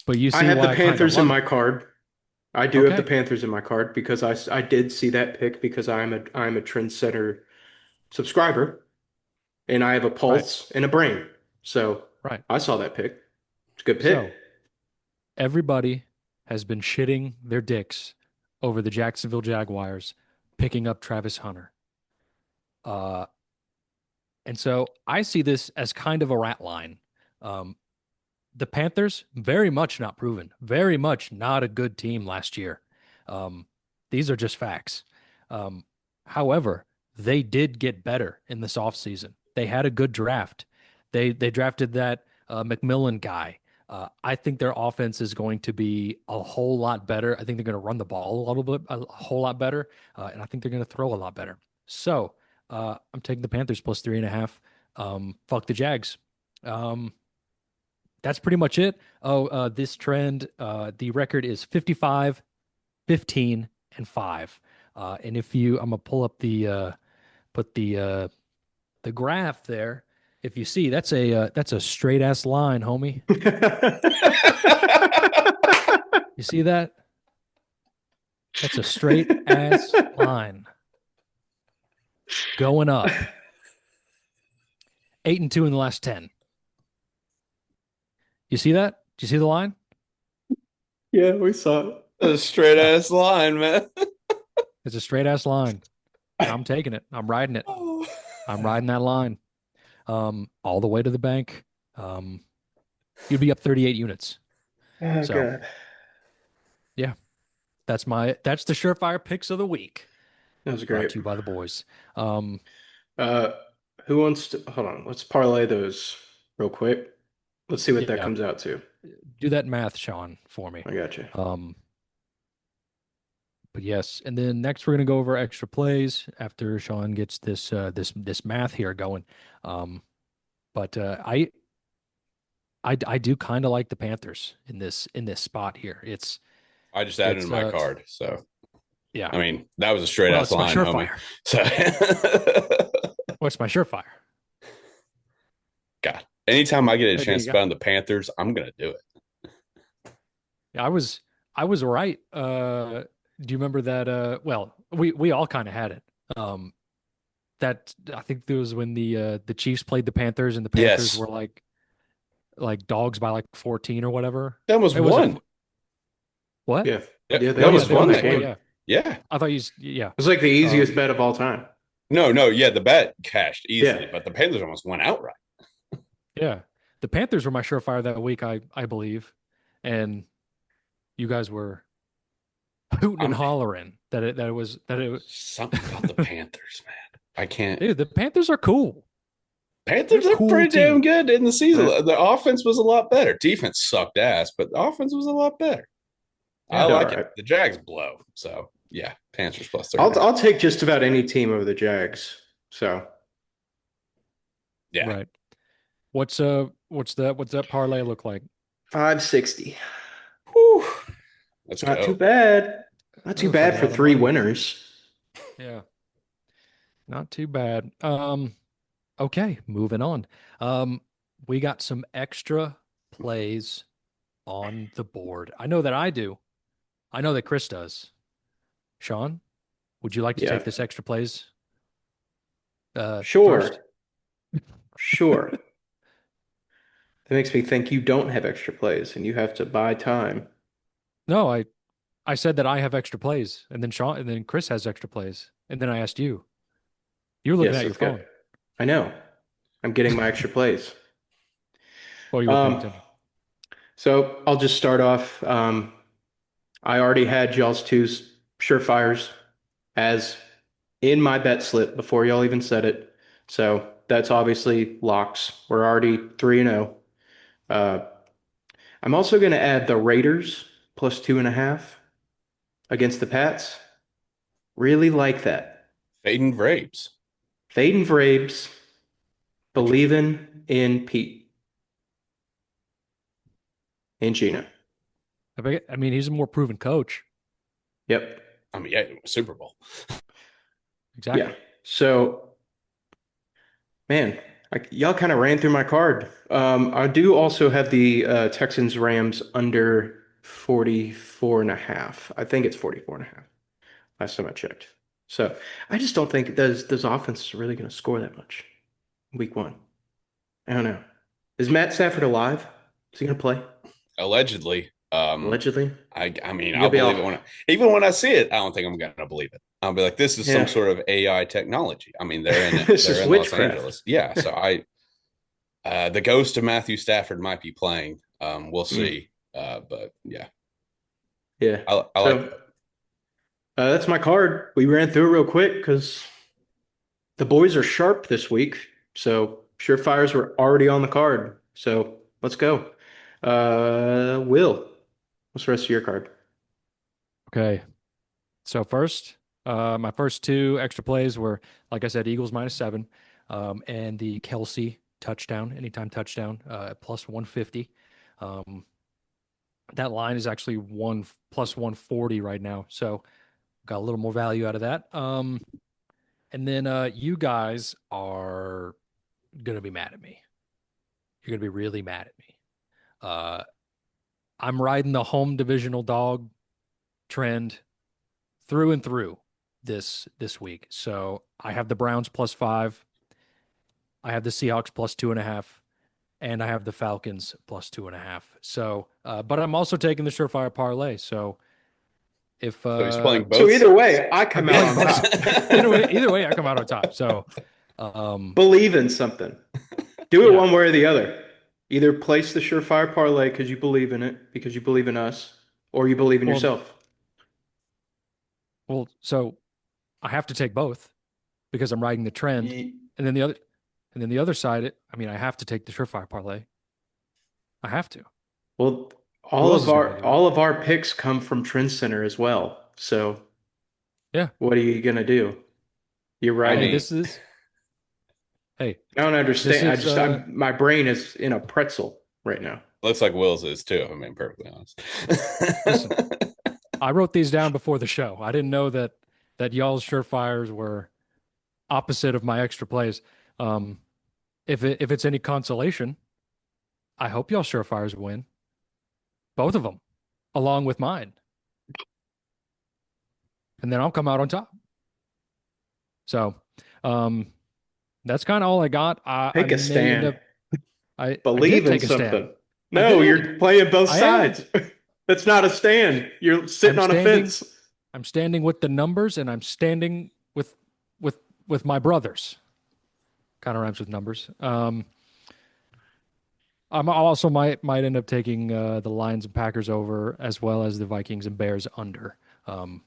but you see
I have
why
the
I kinda
Panthers in
love
my
it.
card. I do have the
Okay.
Panthers in my card because I did see that pick because I'm a Trend Center subscriber and I have a
Right.
pulse and a brain. So
Right.
I saw that pick. It's a good
So
pick.
everybody has been shitting their dicks over the Jacksonville Jaguars picking up Travis Hunter. Uh, and so I see this as kind of a rat line. Um, the Panthers, very much not proven, very much not a good team last year. Um, these are just facts. However, they did get better in this offseason. They had a good draft. They drafted that McMillan guy. I think their offense is going to be a whole lot better. I think they're going to run the ball a little bit, a whole lot better, and I think they're going to throw a lot better. So I'm taking the Panthers plus 3.5. Fuck the Jags. Um, that's pretty much it. Oh, this trend, the record is 55, 15, and 5. And if you, I'm gonna pull up put the graph there. If you see, that's a straight ass line, homie. You see that? That's a straight ass line going up. 8-2 in the last 10. You see that? Do you see the line?
Yeah, we saw it.
A straight ass line, man.
It's a straight ass line. I'm taking it. I'm riding it. I'm riding that line. All the way to the bank. You'd be up 38 units.
Oh,
So,
God.
yeah, that's the surefire picks of the week.
That was
Brought
great.
to you by the boys. Um,
Uh, who wants to hold on? Let's parlay those real quick. Let's see what that
Yeah.
comes out to.
do that math, Sean, for me.
I got you.
But yes, and then next we're gonna go over extra plays after Sean gets this math here going. But I do kind of like the Panthers in this spot here.
I just added
It's,
in my card. So,
Yeah.
I mean, that was a straight
Well,
ass
it's my
line, homie.
surefire.
So,
What's my surefire?
God, anytime I get a
There
chance
you
to
go.
bet on the Panthers, I'm going to do it.
Yeah, I was right. Do you remember that? Well, we all kind of had it. That I think there was when the Chiefs played the Panthers and the Panthers
Yes.
were like dogs by like 14 or whatever.
That was
It was
one.
Yeah.
What?
Yeah,
Yeah, they
that
almost
was
won
one
that
that
game.
Yeah.
Yeah.
I thought yeah.
It was like the easiest bet of all time.
No, yeah, the bet cashed easily,
Yeah.
but the Panthers almost went outright.
Yeah. The Panthers were my surefire that week, I believe. And you guys were hooting and hollering that it was
Something about the Panthers, man. I can't.
dude, the Panthers are cool.
Panthers
They're
are
cool
pretty damn
team.
good in the season.
Yeah.
The offense was a lot better. Defense sucked ass, but the offense was a lot better. I
Yeah.
like
All
it.
right.
The Jags blow. So, yeah, Panthers plus 3.
I'll take just about any team over the Jags. So
Yeah.
Right. What's that parlay look like?
560.
Whew. Let's
Not
go.
too bad. Not too
Looks
bad
like a
for
lot of
3
money.
winners.
Yeah. Not too bad. Okay, moving on. We got some extra plays on the board. I know that I do. I know that Chris does. Sean, would you like to
Yeah.
take this extra plays?
Sure.
First?
Sure. That makes me think you don't have extra plays and you have to buy time.
No, I said that I have extra plays, and then Chris has extra plays, and then I asked you. You're looking
Yes,
at your
that's good.
phone.
I know. I'm getting my extra plays.
Or you were paying
Um,
attention.
So I'll just start off. I already had y'all's two surefires as in my bet slip before y'all even said it. So that's obviously locks. We're already 3-0. I'm also going to add the Raiders plus 2.5 against the Pats. Really like that.
Faden Vrabes.
Faden Vrabes believing in Pete and Gina.
I mean, he's a more proven coach.
Yep.
I mean, yeah, Super Bowl.
Exactly.
Yeah. So, man, y'all kind of ran through my card. I do also have the Texans Rams under 44.5. I think it's 44.5. Last time I checked. So I just don't think those offenses are really going to score that much week 1. I don't know. Is Matt Stafford alive? Is he going to play?
Allegedly.
Allegedly?
I mean,
You'll
I'll
be
believe
all-
it even when I see it. I don't think I'm gonna believe it. I'll be like, this is
Yeah.
some sort of AI technology. I mean, they're in
This
they're
is
in Los
witchcraft.
Angeles. Yeah. So the ghost of Matthew Stafford might be playing. We'll see. But yeah,
Yeah.
I like
So
it.
that's my card. We ran through it real quick because the boys are sharp this week. So surefires were already on the card. So let's go. Will, what's the rest of your card?
Okay. So first, my first two extra plays were, like I said, Eagles -7, and the Kelsey touchdown, anytime touchdown, plus 150. Um, that line is actually one plus 140 right now, so got a little more value out of that. And then you guys are gonna be mad at me. You're gonna be really mad at me. Uh, I'm riding the home divisional dog trend through and through this week. So I have the Browns +5, I have the Seahawks +2.5, and I have the Falcons +2.5. So, but I'm also taking the surefire parlay. So if
So he's playing both.
So either way,
sides.
I come out on top.
either way, I come out on top. So,
Believe in something. Do it
Yeah.
one way or the other. Either place the surefire parlay because you believe in it, because you believe in us, or you believe in
Well,
yourself.
so I have to take both because I'm riding the trend,
Ye-
and then the other side, I mean, I have to take the surefire parlay. I have to.
Well,
Who else is gonna do it?
all of our picks come from Trend Center as well. So
Yeah.
what are you gonna do? You're
I
Hey,
right.
mean,
this is. Hey,
I don't
this
understand.
is.
My brain is in a pretzel right now.
looks like Will's is too, if I'm being perfectly honest.
Listen, I wrote these down before the show. I didn't know that y'all's surefires were opposite of my extra plays. Um, if it's any consolation, I hope y'all surefires win, both of them, along with mine, and then I'll come out on top. So, um, that's kind of all I got.
Take
I
a
may end up.
stand.
I
Believe
did
in
take a stand.
something.
I
No,
did.
you're playing both
I am.
sides. That's not a stand. You're sitting
I'm
on a
standing.
fence.
I'm standing with the numbers, and I'm standing with with my brothers. Kind of rhymes with numbers. I'm also might end up taking the Lions and Packers over, as well as the Vikings and Bears under.
Don't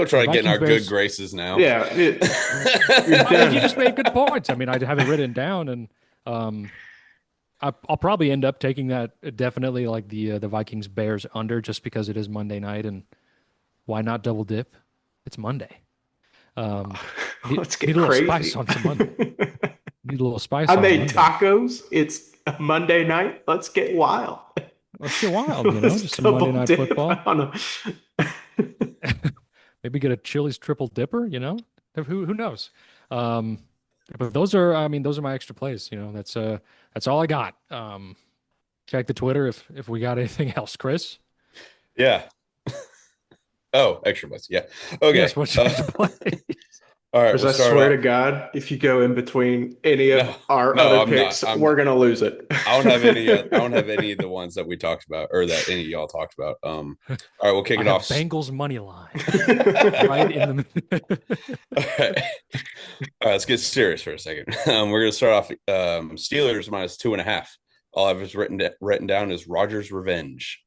try
The
to get in our
Vikings,
good
Bears.
graces now.
Yeah, you're
I mean, you
done.
just made good points. I mean, I have it written down, and um, I'll probably end up taking that definitely, like the Vikings Bears under, just because it is Monday night, and why not double dip? It's Monday. Um,
Let's
need
get
a little spice
crazy.
on some Monday. Need a little spice
I
on
made
Monday.
tacos. It's a Monday night. Let's get wild.
Let's get wild,
Let's
just some Monday
double
night
dip
football.
on a.
Maybe get a Chili's triple dipper, who knows? Um, but those are, I mean, those are my extra plays. That's all I got. Check the Twitter if we got anything else, Chris.
Yeah. Oh, extra bus. Yeah. Okay.
Yes, what's your extra play?
All right.
Because
We'll
I
start
swear
off.
to God, if you go in between any of
No,
our
no,
other
I'm not.
picks,
I'm
we're
not.
gonna lose it.
I don't have any. I don't have any of the ones that we talked about, or that any of y'all talked about. All right, we'll kick
I
it
have
off.
Bengals money line right in the.
All right. All right, let's get serious for a second. We're going to start off Steelers -2.5. All I've just written down is Rogers' revenge.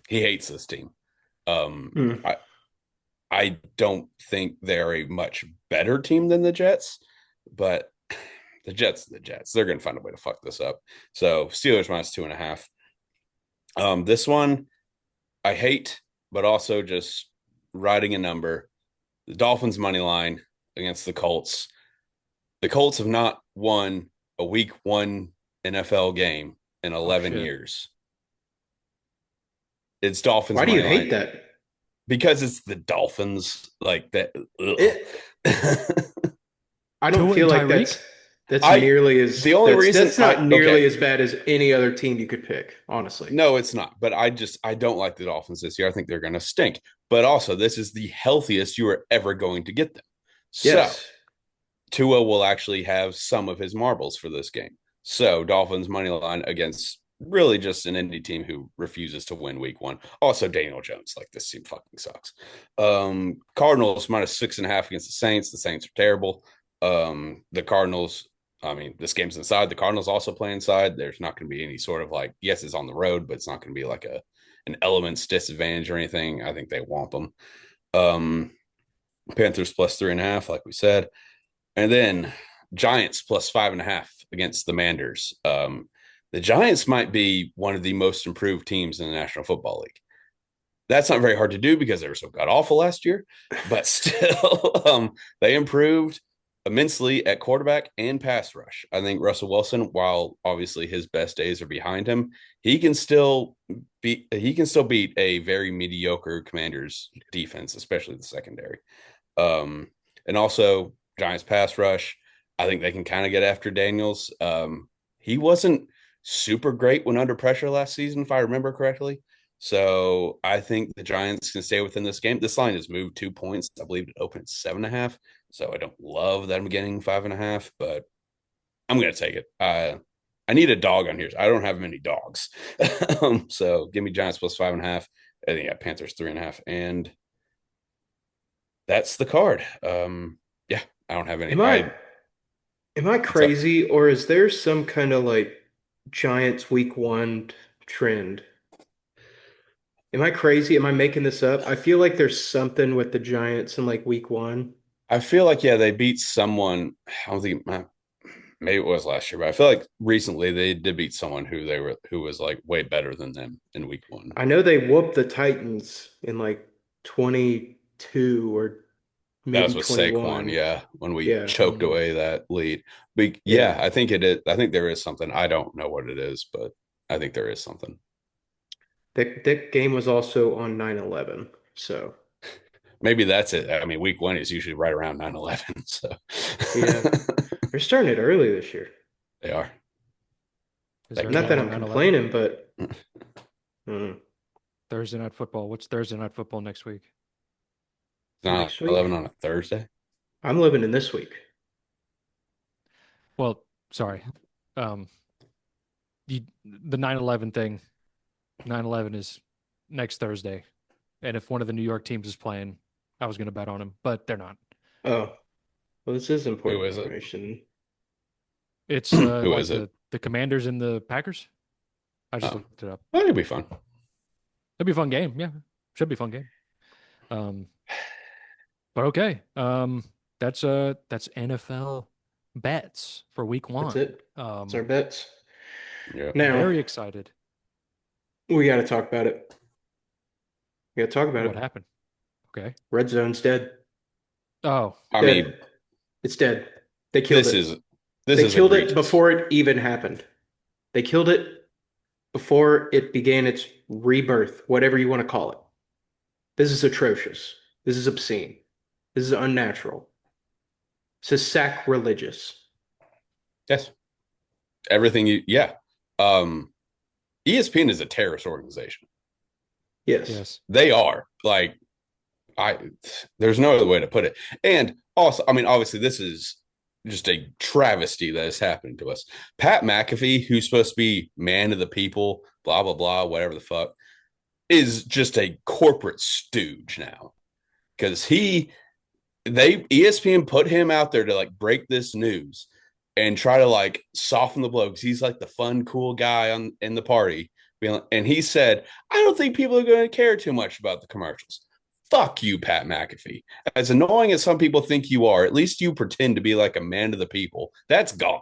He hates this team.
Hmm.
I don't think they're a much better team than the Jets, but the Jets are the Jets. They're going to find a way to fuck this up. So Steelers -2.5. This one I hate, but also just riding a number. The Dolphins money line against the Colts. The Colts have not won a week one NFL game in 11
shit.
years. It's Dolphins
Why do you
money
hate
line.
that?
Because it's the Dolphins, like that.
I don't
Tua
feel
and
like
Tyreek?
that's
I-
nearly as
the only
that's,
reason
that's not
I-
nearly
okay.
as bad as any other team you could pick, honestly.
No, it's not. But I don't like the Dolphins this year. I think they're going to stink. But also, this is the healthiest you are ever going to get them. So
Yes.
Tua will actually have some of his marbles for this game. So Dolphins money line against really just an indie team who refuses to win week one. Also, Daniel Jones, like this team fucking sucks. Cardinals -6.5 against the Saints. The Saints are terrible. The Cardinals, I mean, this game's inside. The Cardinals also play inside. There's not going to be any sort of like, yes, it's on the road, but it's not going to be like an elements disadvantage or anything. I think they womp them. Panthers +3.5, like we said. And then Giants +5.5 against the Manders. The Giants might be one of the most improved teams in the National Football League. That's not very hard to do because they were so god awful last year, but still, they improved immensely at quarterback and pass rush. I think Russell Wilson, while obviously his best days are behind him, he can still beat a very mediocre Commanders defense, especially the secondary. And also Giants pass rush. I think they can kind of get after Daniels. He wasn't super great when under pressure last season, if I remember correctly. So I think the Giants can stay within this game. This line has moved 2 points. I believe it opened at 7.5. So I don't love that I'm getting 5.5, but I'm going to take it. I need a dog on here. I don't have many dogs. So give me Giants plus 5.5. I think Panthers 3.5. And that's the card. Yeah, I don't have any.
Am I crazy, or is there some kind of like Giants week one trend? Am I crazy? Am I making this up? I feel like there's something with the Giants in like week one.
I feel like they beat someone. I don't think maybe it was last year, but I feel like recently they did beat someone who was like way better than them in week one.
I know they whooped the Titans in like 22 or
That was
maybe
with Saquon,
21.
yeah, when we
Yeah.
choked away that lead. But yeah,
Yeah.
I think it is. I think there is something. I don't know what it is, but I think there is something.
That game was also on 9/11. So
Maybe that's it. I mean, week one is usually right around 9/11. So
yeah, they're starting it early this year.
they are.
Is
That
there a
Not
game
that
on
I'm
9/11?
complaining, but mm,
Thursday night football. What's Thursday night football next week?
Not
next week
11 on a Thursday.
I'm living in this week.
Well, sorry. Um, the 9/11 thing. 9/11 is next Thursday, and if one of the New York teams is playing, I was going to bet on them, but they're not.
Oh, well, this is
Who
important
is it?
information.
It's
Who
like
is it?
the Commanders and the Packers. I just
Oh,
looked it up.
that could be fun.
It'd be a fun game. Yeah, should be a fun game. Um, but okay. That's NFL bets for week
That's
one.
it. That's our bets.
Yeah.
Now
Very excited.
we got to talk about it. We got to talk about
What
it.
happened? Okay.
Red zone's dead.
Oh,
I
Dead.
mean,
It's dead. They killed
this
it.
is this
They
is
killed it
egregious.
before it even happened. They killed it before it began its rebirth, whatever you want to call it. This is atrocious. This is obscene. This is unnatural. This is sacrilegious.
Yes. Everything yeah. ESPN is a terrorist organization.
Yes.
yes.
They are. Like there's no other way to put it. And also, I mean, obviously this is just a travesty that has happened to us. Pat McAfee, who's supposed to be man of the people, blah blah blah, whatever the fuck, is just a corporate stooge now. Because ESPN put him out there to like break this news and try to like soften the blow because he's like the fun, cool guy in the party. And he said, I don't think people are going to care too much about the commercials. Fuck you, Pat McAfee. As annoying as some people think you are, at least you pretend to be like a man of the people. That's gone.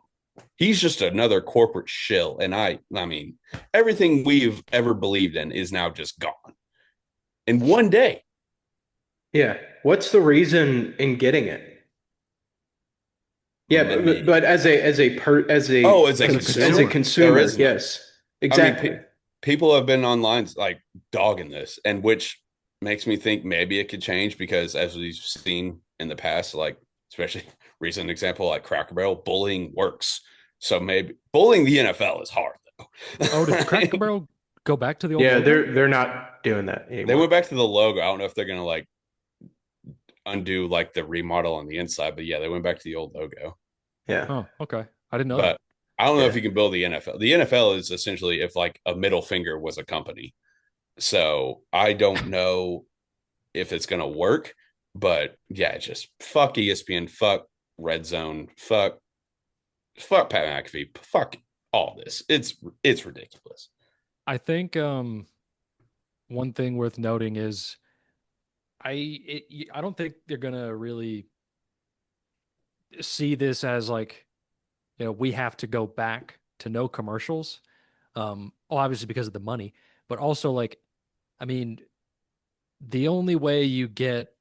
He's just another corporate shill. And I mean, everything we've ever believed in is now just gone. In one day.
Yeah. What's the reason in getting it? Yeah, but as a consumer,
There is none.
yes. Exactly.
I mean, people have been online like dogging this, and which makes me think maybe it could change because as we've seen in the past, like especially recent example like Cracker Barrel, bullying works. So maybe bullying the NFL is hard though.
Oh, did Cracker Barrel go back to the old
Yeah,
logo?
they're not doing that
They
anymore.
went back to the logo. I don't know if they're gonna like undo like the remodel on the inside, but yeah, they went back to the old logo.
Yeah.
Oh, okay. I didn't know
But
that.
I don't know
Yeah.
if you can build the NFL. The NFL is essentially if like a middle finger was a company. So I don't know if it's gonna work, but yeah, just fuck ESPN, fuck Red Zone, fuck Pat McAfee, fuck all this. It's ridiculous.
I think one thing worth noting is I don't think they're gonna really see this as like we have to go back to no commercials. Obviously because of the money, but also like, I mean, the only way you get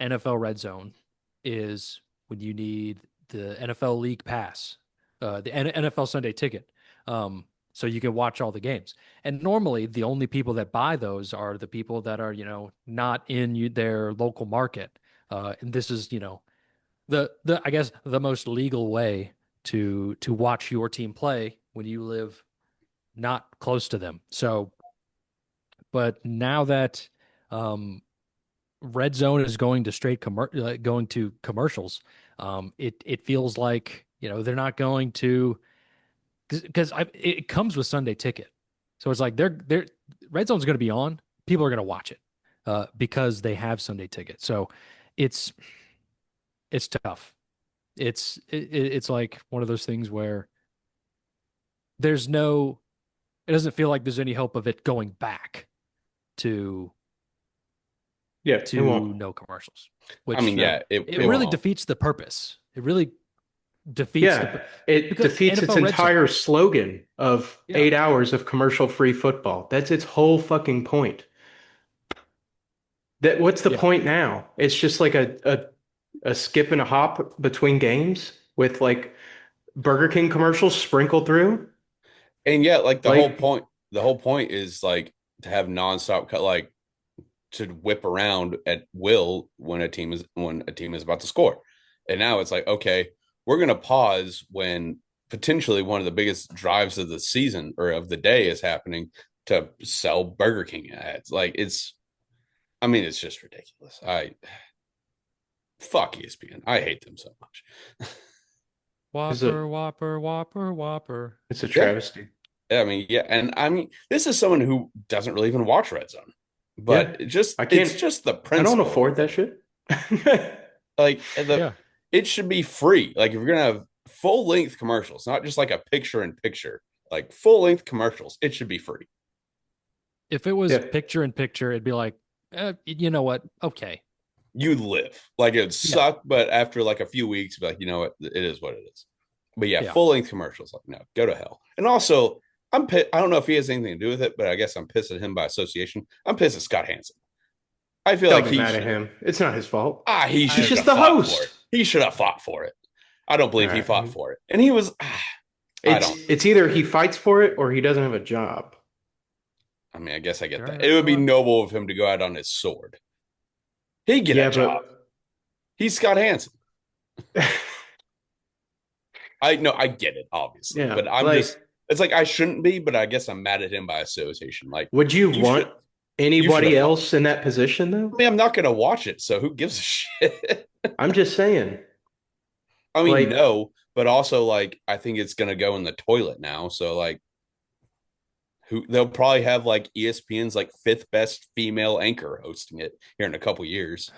NFL Red Zone is when you need the NFL League Pass, the NFL Sunday Ticket, so you can watch all the games. And normally, the only people that buy those are the people that are, not in their local market. And this is, the I guess the most legal way to watch your team play when you live not close to them. So, but now that Red Zone is going to going to commercials. It feels like they're not going to, because it comes with Sunday Ticket, so it's like they're Red Zone's going to be on. People are going to watch it because they have Sunday Ticket. So it's it's tough. It's like one of those things where there's no. It doesn't feel like there's any hope of it going back to
Yeah, it won't.
no commercials,
I mean,
which
yeah,
it really
won't.
defeats the purpose. It really defeats
Yeah, it
because
defeats its
NFL Red Zone.
entire slogan of
Yeah,
8 hours of commercial-free football. That's its whole fucking point. What's the
yeah.
point now? It's just like a skip and a hop between games with like Burger King commercials sprinkled through.
And yeah, like
Like,
the whole point is like to have nonstop cut, like to whip around at will when a team is about to score. And now it's like, okay, we're gonna pause when potentially one of the biggest drives of the season or of the day is happening to sell Burger King ads. Like I mean, it's just ridiculous. I fuck ESPN. I hate them so much.
Whopper, Whopper, Whopper, Whopper.
it's a
Yeah.
travesty.
I mean, yeah, and I mean, this is someone who doesn't really even watch Red Zone, but
Yeah.
it's just the
I
principle.
don't afford that shit.
Like
Yeah.
it should be free. Like if you're gonna have full length commercials, not just like a picture in picture, like full length commercials, it should be free.
If it was
Yeah.
picture in picture, it'd be like, you know what? Okay.
You'd live like it would suck, but after like a few weeks, be like, you know what, it is what it is. But yeah,
Yeah.
full length commercials, like no, go to hell. And also, I'm pissed. I don't know if he has anything to do with it, but I guess I'm pissed at him by association. I'm pissed at Scott Hansen. I feel
Don't
like
be mad at him. It's not his fault.
he
He's
should
just
have
the
fought
host.
for it. He should have fought for it. I don't believe he
Alright.
fought for it. And he was
It's either he fights for it or he doesn't have a job.
I mean, I guess I get
Sure,
that. It would be
well.
noble of him to go out on his sword. He'd get
Yeah,
a job. He's Scott Hansen. I get it, obviously.
Yeah,
But I'm
like-
just it's like I shouldn't be, but I guess I'm mad at him by association. Like
would you
You
want
should-
anybody
you should have
else in that position though?
I mean, I'm not gonna watch it, so who gives a shit?
I'm just saying.
I mean,
Like-
no, but also like I think it's gonna go in the toilet now. So like they'll probably have like ESPN's like fifth best female anchor hosting it here in a couple years.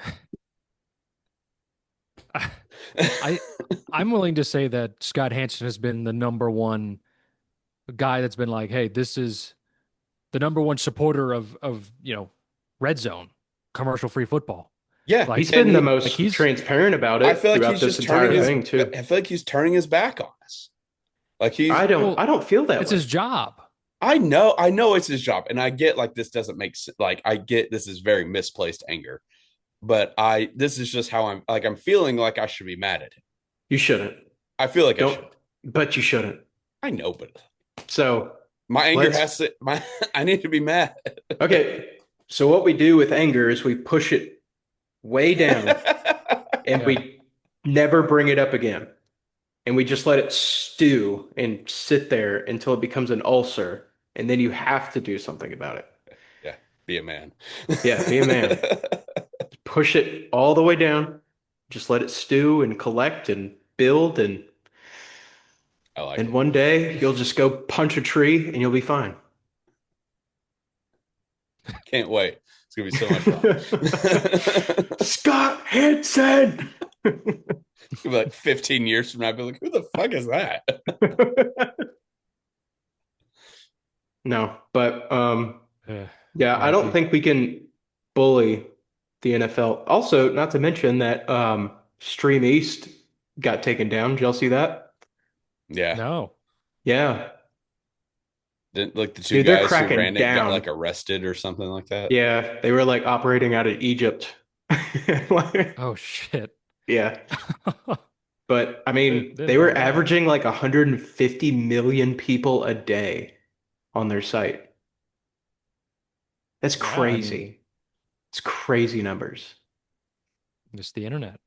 I'm willing to say that Scott Hansen has been the number one guy that's been like, hey, this is the number one supporter of Red Zone, commercial free football.
Yeah,
Like,
He's been the
and
most
like he's-
transparent about it
I feel like
throughout
he's
this
just
entire
turning his
thing too.
I feel like he's turning his back on us. Like
I don't feel that
It's
way.
his job.
I know it's his job, and I get like this doesn't make sense. Like I get this is very misplaced anger, but this is just how I'm feeling like I should be mad at him.
You shouldn't.
I feel like I
Don't,
should.
but you shouldn't.
I know, but
So,
my anger
Let's-
I need to be mad.
okay. So what we do with anger is we push it way down and
Yeah.
we never bring it up again. And we just let it stew and sit there until it becomes an ulcer. And then you have to do something about it.
Be a man.
Yeah, be a man. Push it all the way down. Just let it stew and collect and build. And
I like
and
it.
one day you'll just go punch a tree and you'll be fine.
Can't wait. It's gonna be so much fun.
Scott Hansen.
Like 15 years from now, I'll be like, who the fuck is that?
No, but
Yeah.
yeah, I don't think we can bully the NFL. Also, not to mention that Stream East got taken down. Did y'all see that?
Yeah.
No.
Yeah.
Like the two
Dude, they're
guys who
cracking
ran it got
down.
like arrested or something like that.
Yeah, they were like operating out of Egypt. Like,
Oh shit.
yeah. But I
Didn't,
mean,
didn't
they were
know that.
averaging like 150 million people a day on their site. That's
Yeah, I mean,
crazy. It's crazy numbers.
it's the internet.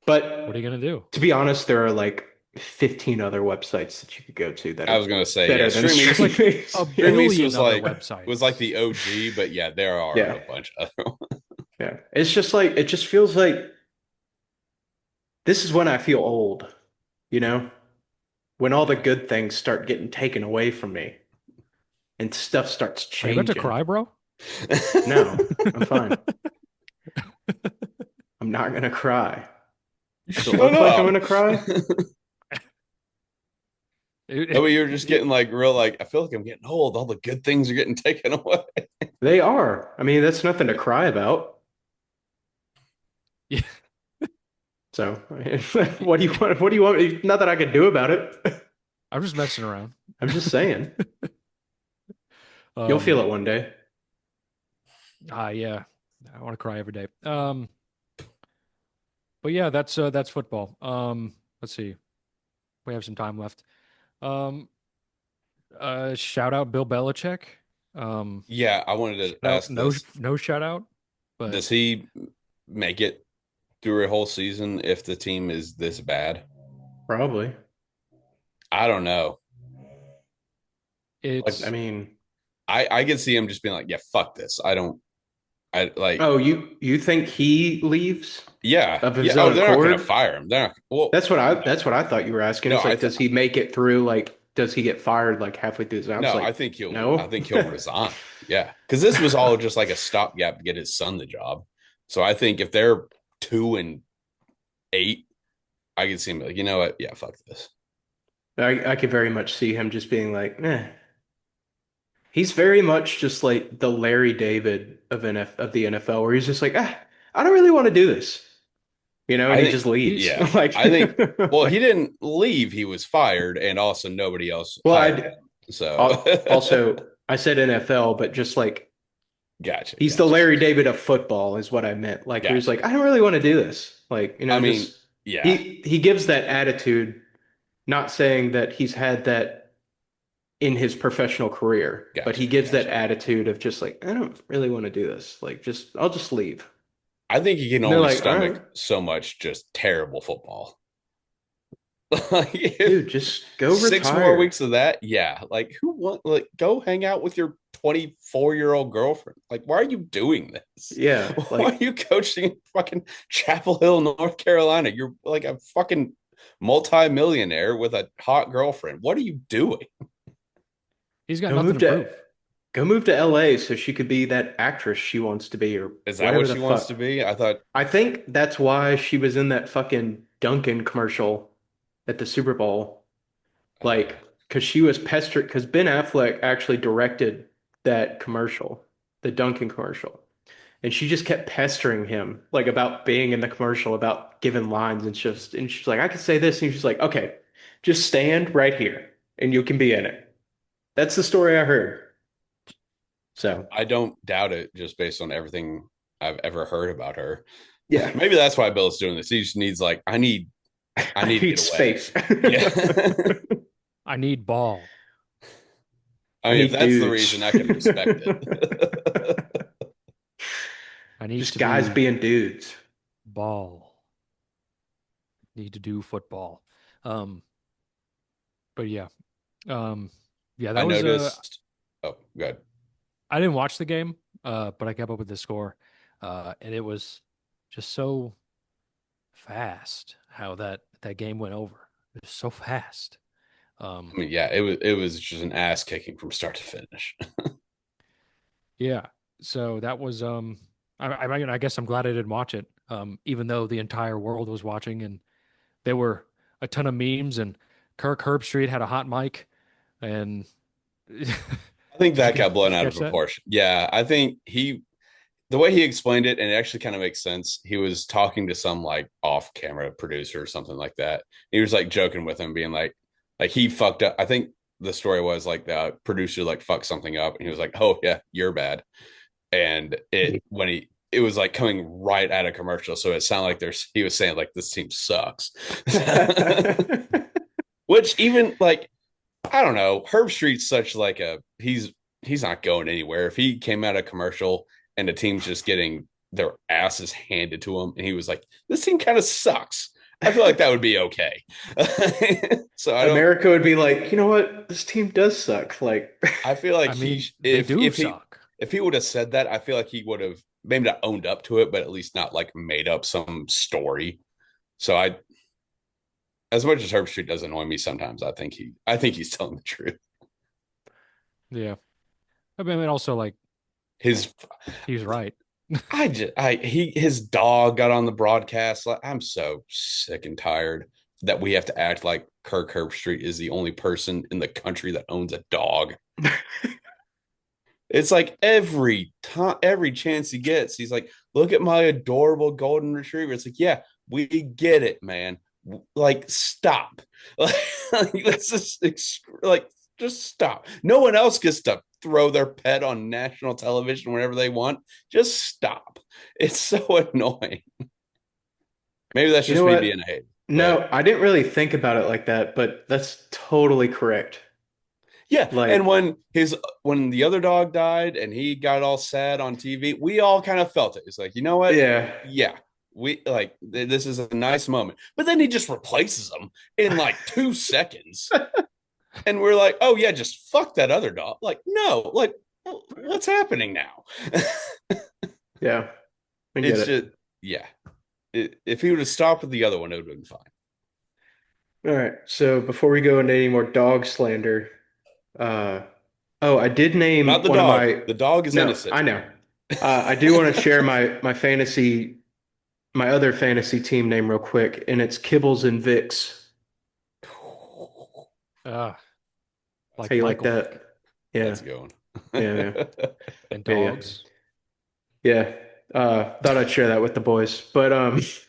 What are
But
you gonna do?
to be honest, there are like 15 other websites that you could go to that
I
are
was gonna say, yeah,
better than
Stream
There's
East.
like
StreamYard.
a
Yeah.
Stream East
billion other
was like
websites.
the OG, but yeah, there are
Yeah.
a bunch of other ones.
Yeah. It's just like it just feels like this is when I feel old, you know? When all the good things start getting taken away from me and stuff starts
Are you about to
changing.
cry, bro?
No, I'm fine. I'm not gonna cry. Does it
Shut
look like I'm
up.
gonna cry?
Oh, you were just getting like real like I feel like I'm getting old. All the good things are getting taken away.
They are. I mean, that's nothing to cry about.
Yeah.
So, what do you want? What do you want? Not that I can do about it.
I'm just messing around.
I'm just saying. You'll
Um,
feel it one day.
yeah, I want to cry every day. But yeah, that's football. Let's see. We have some time left. Um, shout out Bill Belichick. Um,
Yeah, I wanted to
shout out,
ask this.
no shout out, but
Does he make it through a whole season if the team is this bad?
Probably.
I don't know. Like
I
it's
mean,
I could see him just being like, yeah, fuck this. I like
oh, you think he leaves
yeah.
of
Yeah.
his
Oh,
own
they're not gonna
accord?
fire him. They're not no.
That's what I thought you were asking.
No,
It's like, does he make it through? Like, does he get fired like halfway through the season? I was
no,
like,
I
no.
think he'll resign. Yeah. Because this was all just like a stopgap to get his son the job. So I think if they're 2-8, I could see him like, you know what? Yeah, fuck this.
I could very much see him just being like, eh. He's very much just like the Larry David of the NFL, where he's just like, ah, I don't really want to do this, and
I
he
think,
just leaves.
yeah,
Like,
I think. Well, he
like,
didn't leave; he was fired, and also nobody else
well,
hired him. So,
also I said NFL, but just like
gotcha,
he's the
gotcha,
Larry David of football is what I meant. Like, where he's
gotcha.
like, I don't really want to do this. Like,
I mean,
just
yeah,
he gives that attitude, not saying that he's had that in his professional career, but
gotcha,
he gives that
gotcha.
attitude of just like, I don't really want to do this. Like, I'll just leave.
I think he can
And they're
only
like, all
stomach
right,
so much just terrible football. Like if
dude, just go
6 more weeks
retire.
of that, yeah. Like who want like go hang out with your 24-year-old girlfriend? Like, why are you doing this?
Yeah,
Why are
like,
you coaching fucking Chapel Hill, North Carolina? You're like a fucking multi-millionaire with a hot girlfriend. What are you doing?
he's got
go
nothing
move
to
to
prove.
go move to LA so she could be that actress she wants to be or
Is that
whatever
what
the
she wants to
fuck.
be? I thought
I think that's why she was in that fucking Dunkin' commercial at the Super Bowl.
uh,
Like, because she was pestered, because Ben Affleck actually directed that commercial, the Dunkin' commercial. And she just kept pestering him, like, about being in the commercial, about giving lines and she's like, I can say this. And she's like, okay, just stand right here and you can be in it. That's the story I heard. So,
I don't doubt it just based on everything I've ever heard about her.
yeah,
Maybe that's why Bill's doing this. He just needs like I
I
need to
need
get away.
space.
Yeah.
I need ball.
I
I
mean, if
need
that's the
dudes.
reason, I can respect it.
I need
Just
to
guys
do
being dudes.
ball. Need to do football. Um, but yeah, um, yeah,
I
that was
noticed. Oh, good.
I didn't watch the game, but I kept up with the score, and it was just so fast how that game went over. It was so fast.
I mean, yeah, it was just an ass kicking from start to finish.
Yeah. So that was I mean, I guess I'm glad I didn't watch it. Even though the entire world was watching and there were a ton of memes and Kirk Herbstreit had a hot mic and did
I think
you
that got blown
did you
out of
catch that?
proportion. Yeah, I think the way he explained it, and it actually kind of makes sense. He was talking to some like off-camera producer or something like that. He was like joking with him, being like, Like he fucked up. I think the story was like the producer like fucked something up, and he was like, "Oh yeah, you're bad." And it was like coming right out of commercial, so it sounded like he was saying like this team sucks. Which even like I don't know, Herb Street's such like he's not going anywhere. If he came out of commercial and the team's just getting their asses handed to him, and he was like, "This team kind of sucks." I feel like that would be okay. So I don't.
America would be like, you know what? This team does suck. Like,
I feel like
I mean,
he
they do suck.
if he would have said that, I feel like he would have maybe not owned up to it, but at least not like made up some story. So I, as much as Herb Street does annoy me sometimes, I think he's telling the truth.
Yeah. I mean, also like
His
he's right.
his dog got on the broadcast. Like, I'm so sick and tired that we have to act like Kirk Herbstreit is the only person in the country that owns a dog. It's like every time, every chance he gets, he's like, "Look at my adorable golden retriever." It's like, yeah, we get it, man. Like, stop. Like, let's like just stop. No one else gets to throw their pet on national television whenever they want. Just stop. It's so annoying. Maybe that's
you
just
know
me being
what?
a hate, but
No, I didn't really think about it like that, but that's totally correct.
yeah. And
Like,
when the other dog died and he got all sad on TV, we all kind of felt it. It's like, you know what?
yeah.
Yeah, we like this is a nice moment. But then he just replaces them in like 2 seconds. And we're like, oh yeah, just fuck that other dog. Like, no, like what's happening now?
Yeah, I get
It's
it.
just yeah. If he would have stopped with the other one, it would have been fine.
All right. So before we go into any more dog slander, uh, oh, I did
Not
name
the
one of
dog.
my.
The dog is
No,
innocent.
I know. I do want to share my fantasy, my other fantasy team name real quick, and it's Kibbles and Vicks.
Uh,
How
like
you like
Michael
that?
Vick
Yeah,
Let's go.
yeah, yeah,
and
yeah, yeah,
dogs.
yeah. Thought I'd share that with the boys, but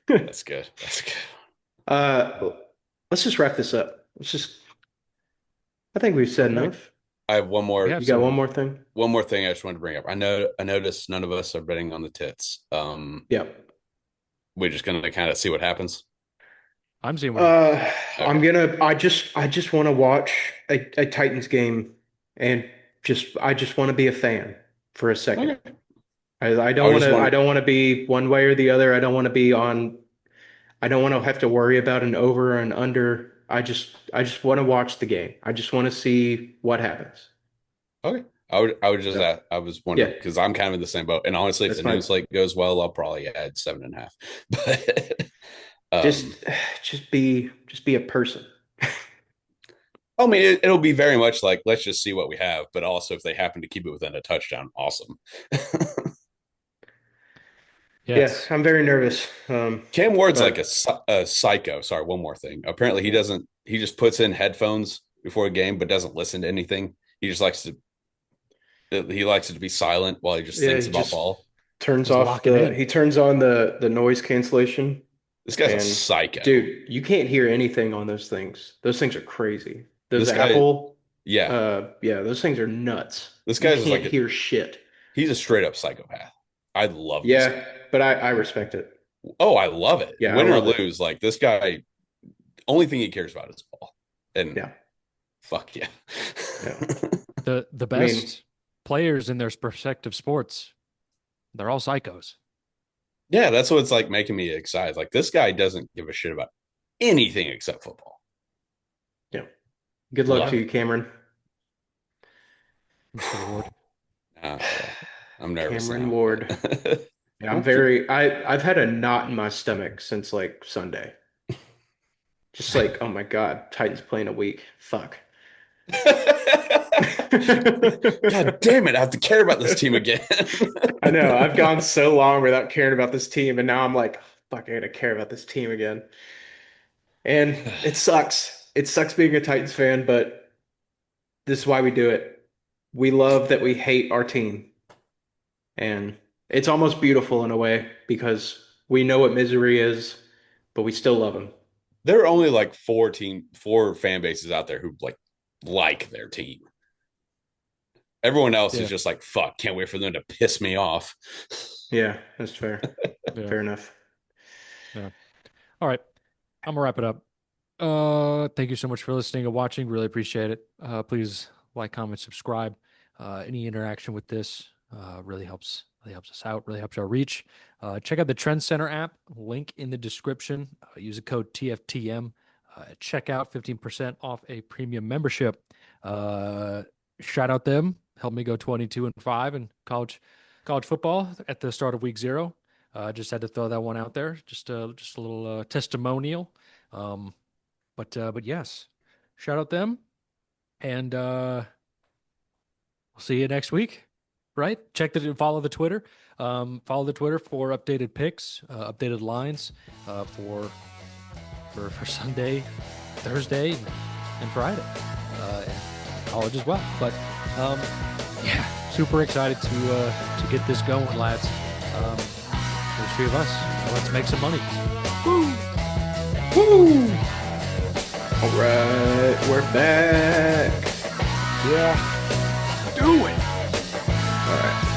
That's good. That's good.
uh, let's just wrap this up. Let's just. I think we've said
Okay.
enough.
I have
We have
You got
said
one
enough.
more thing?
one more thing I just wanted to bring up. I noticed none of us are betting on the tits.
Yeah.
We're just gonna kind of see what happens.
I'm seeing what happens.
Uh, I'm
Okay.
gonna. I just want to watch a Titans game, and I just want to be a fan for a second.
Okay.
I
I
don't want
just
to. I
want
don't want to be one way or the other. I don't want to be on. I don't want to have to worry about an over and under. I just want to watch the game. I just want to see what happens.
okay. I would just
So
I was
yeah,
wondering because I'm kind of in the same boat. And honestly, if
that's
the
my
noon slate goes well, I'll probably add 7.5. But um,
just just be a person.
I mean, it'll be very much like let's just see what we have. But also, if they happen to keep it within a touchdown, awesome.
Yeah,
Yes.
I'm very nervous.
Cam Ward's like
But
a psycho. Sorry, one more thing. Apparently, he
yeah,
doesn't. He just puts in headphones before a game, but doesn't listen to anything. He just likes to. He likes it to be silent while he just
yeah,
thinks
he
about
just
ball.
Just locking in.
he turns on the noise cancellation.
This guy's a
And
psycho.
dude, you can't hear anything on those things. Those things are crazy. Those
This guy,
Apple,
yeah,
yeah, those things are nuts.
this
You
guy's just
can't
like
hear shit.
he's a straight up psychopath. I love this guy.
Yeah, but I respect it.
Oh, I love it.
Yeah, I
Win or
love it.
lose, like this guy, only thing he cares about is ball. And
Yeah,
fuck yeah.
yeah.
The
I mean,
best players in their respective sports, they're all psychos.
Yeah, that's what's like making me excited. Like this guy doesn't give a shit about anything except football.
yeah. Good luck
Love
to
Yeah,
it.
you, Cameron.
Mr. Ward.
Yeah, I'm nervous
Cameron
now.
Ward. Yeah, I'm
We'll keep-
very. I've had a knot in my stomach since like Sunday. Just like, oh my God, Titans playing a week. Fuck.
God damn it! I have to care about this team again.
I know. I've gone so long without caring about this team, and now I'm like, fuck, I gotta care about this team again. And it sucks. It sucks being a Titans fan, but this is why we do it. We love that we hate our team. And it's almost beautiful in a way because we know what misery is, but we still love them.
there are only like four fan bases out there who like their team. Everyone else is just like, fuck, can't wait for them to piss me off.
Yeah, that's fair.
Yeah.
Fair enough.
Yeah. All right. I'm gonna wrap it up. Thank you so much for listening and watching. Really appreciate it. Please like, comment, subscribe. Any interaction with this really helps us out, really helps our reach. Check out the Trend Center app, link in the description. Use the code TFTM. Check out 15% off a premium membership. Shout out them. Help me go 22-5 in college football at the start of week 0. Just had to throw that one out there. Just a little testimonial. But yes, shout out them, and we'll see you next week. Right? Follow the Twitter. Follow the Twitter for updated picks, updated lines for Sunday, Thursday, and Friday, and college as well. But yeah, super excited to get this going, lads. There's 3 of us. Let's make some money. Woo! Woo!
All right, we're back.
Yeah. Do it.
All right.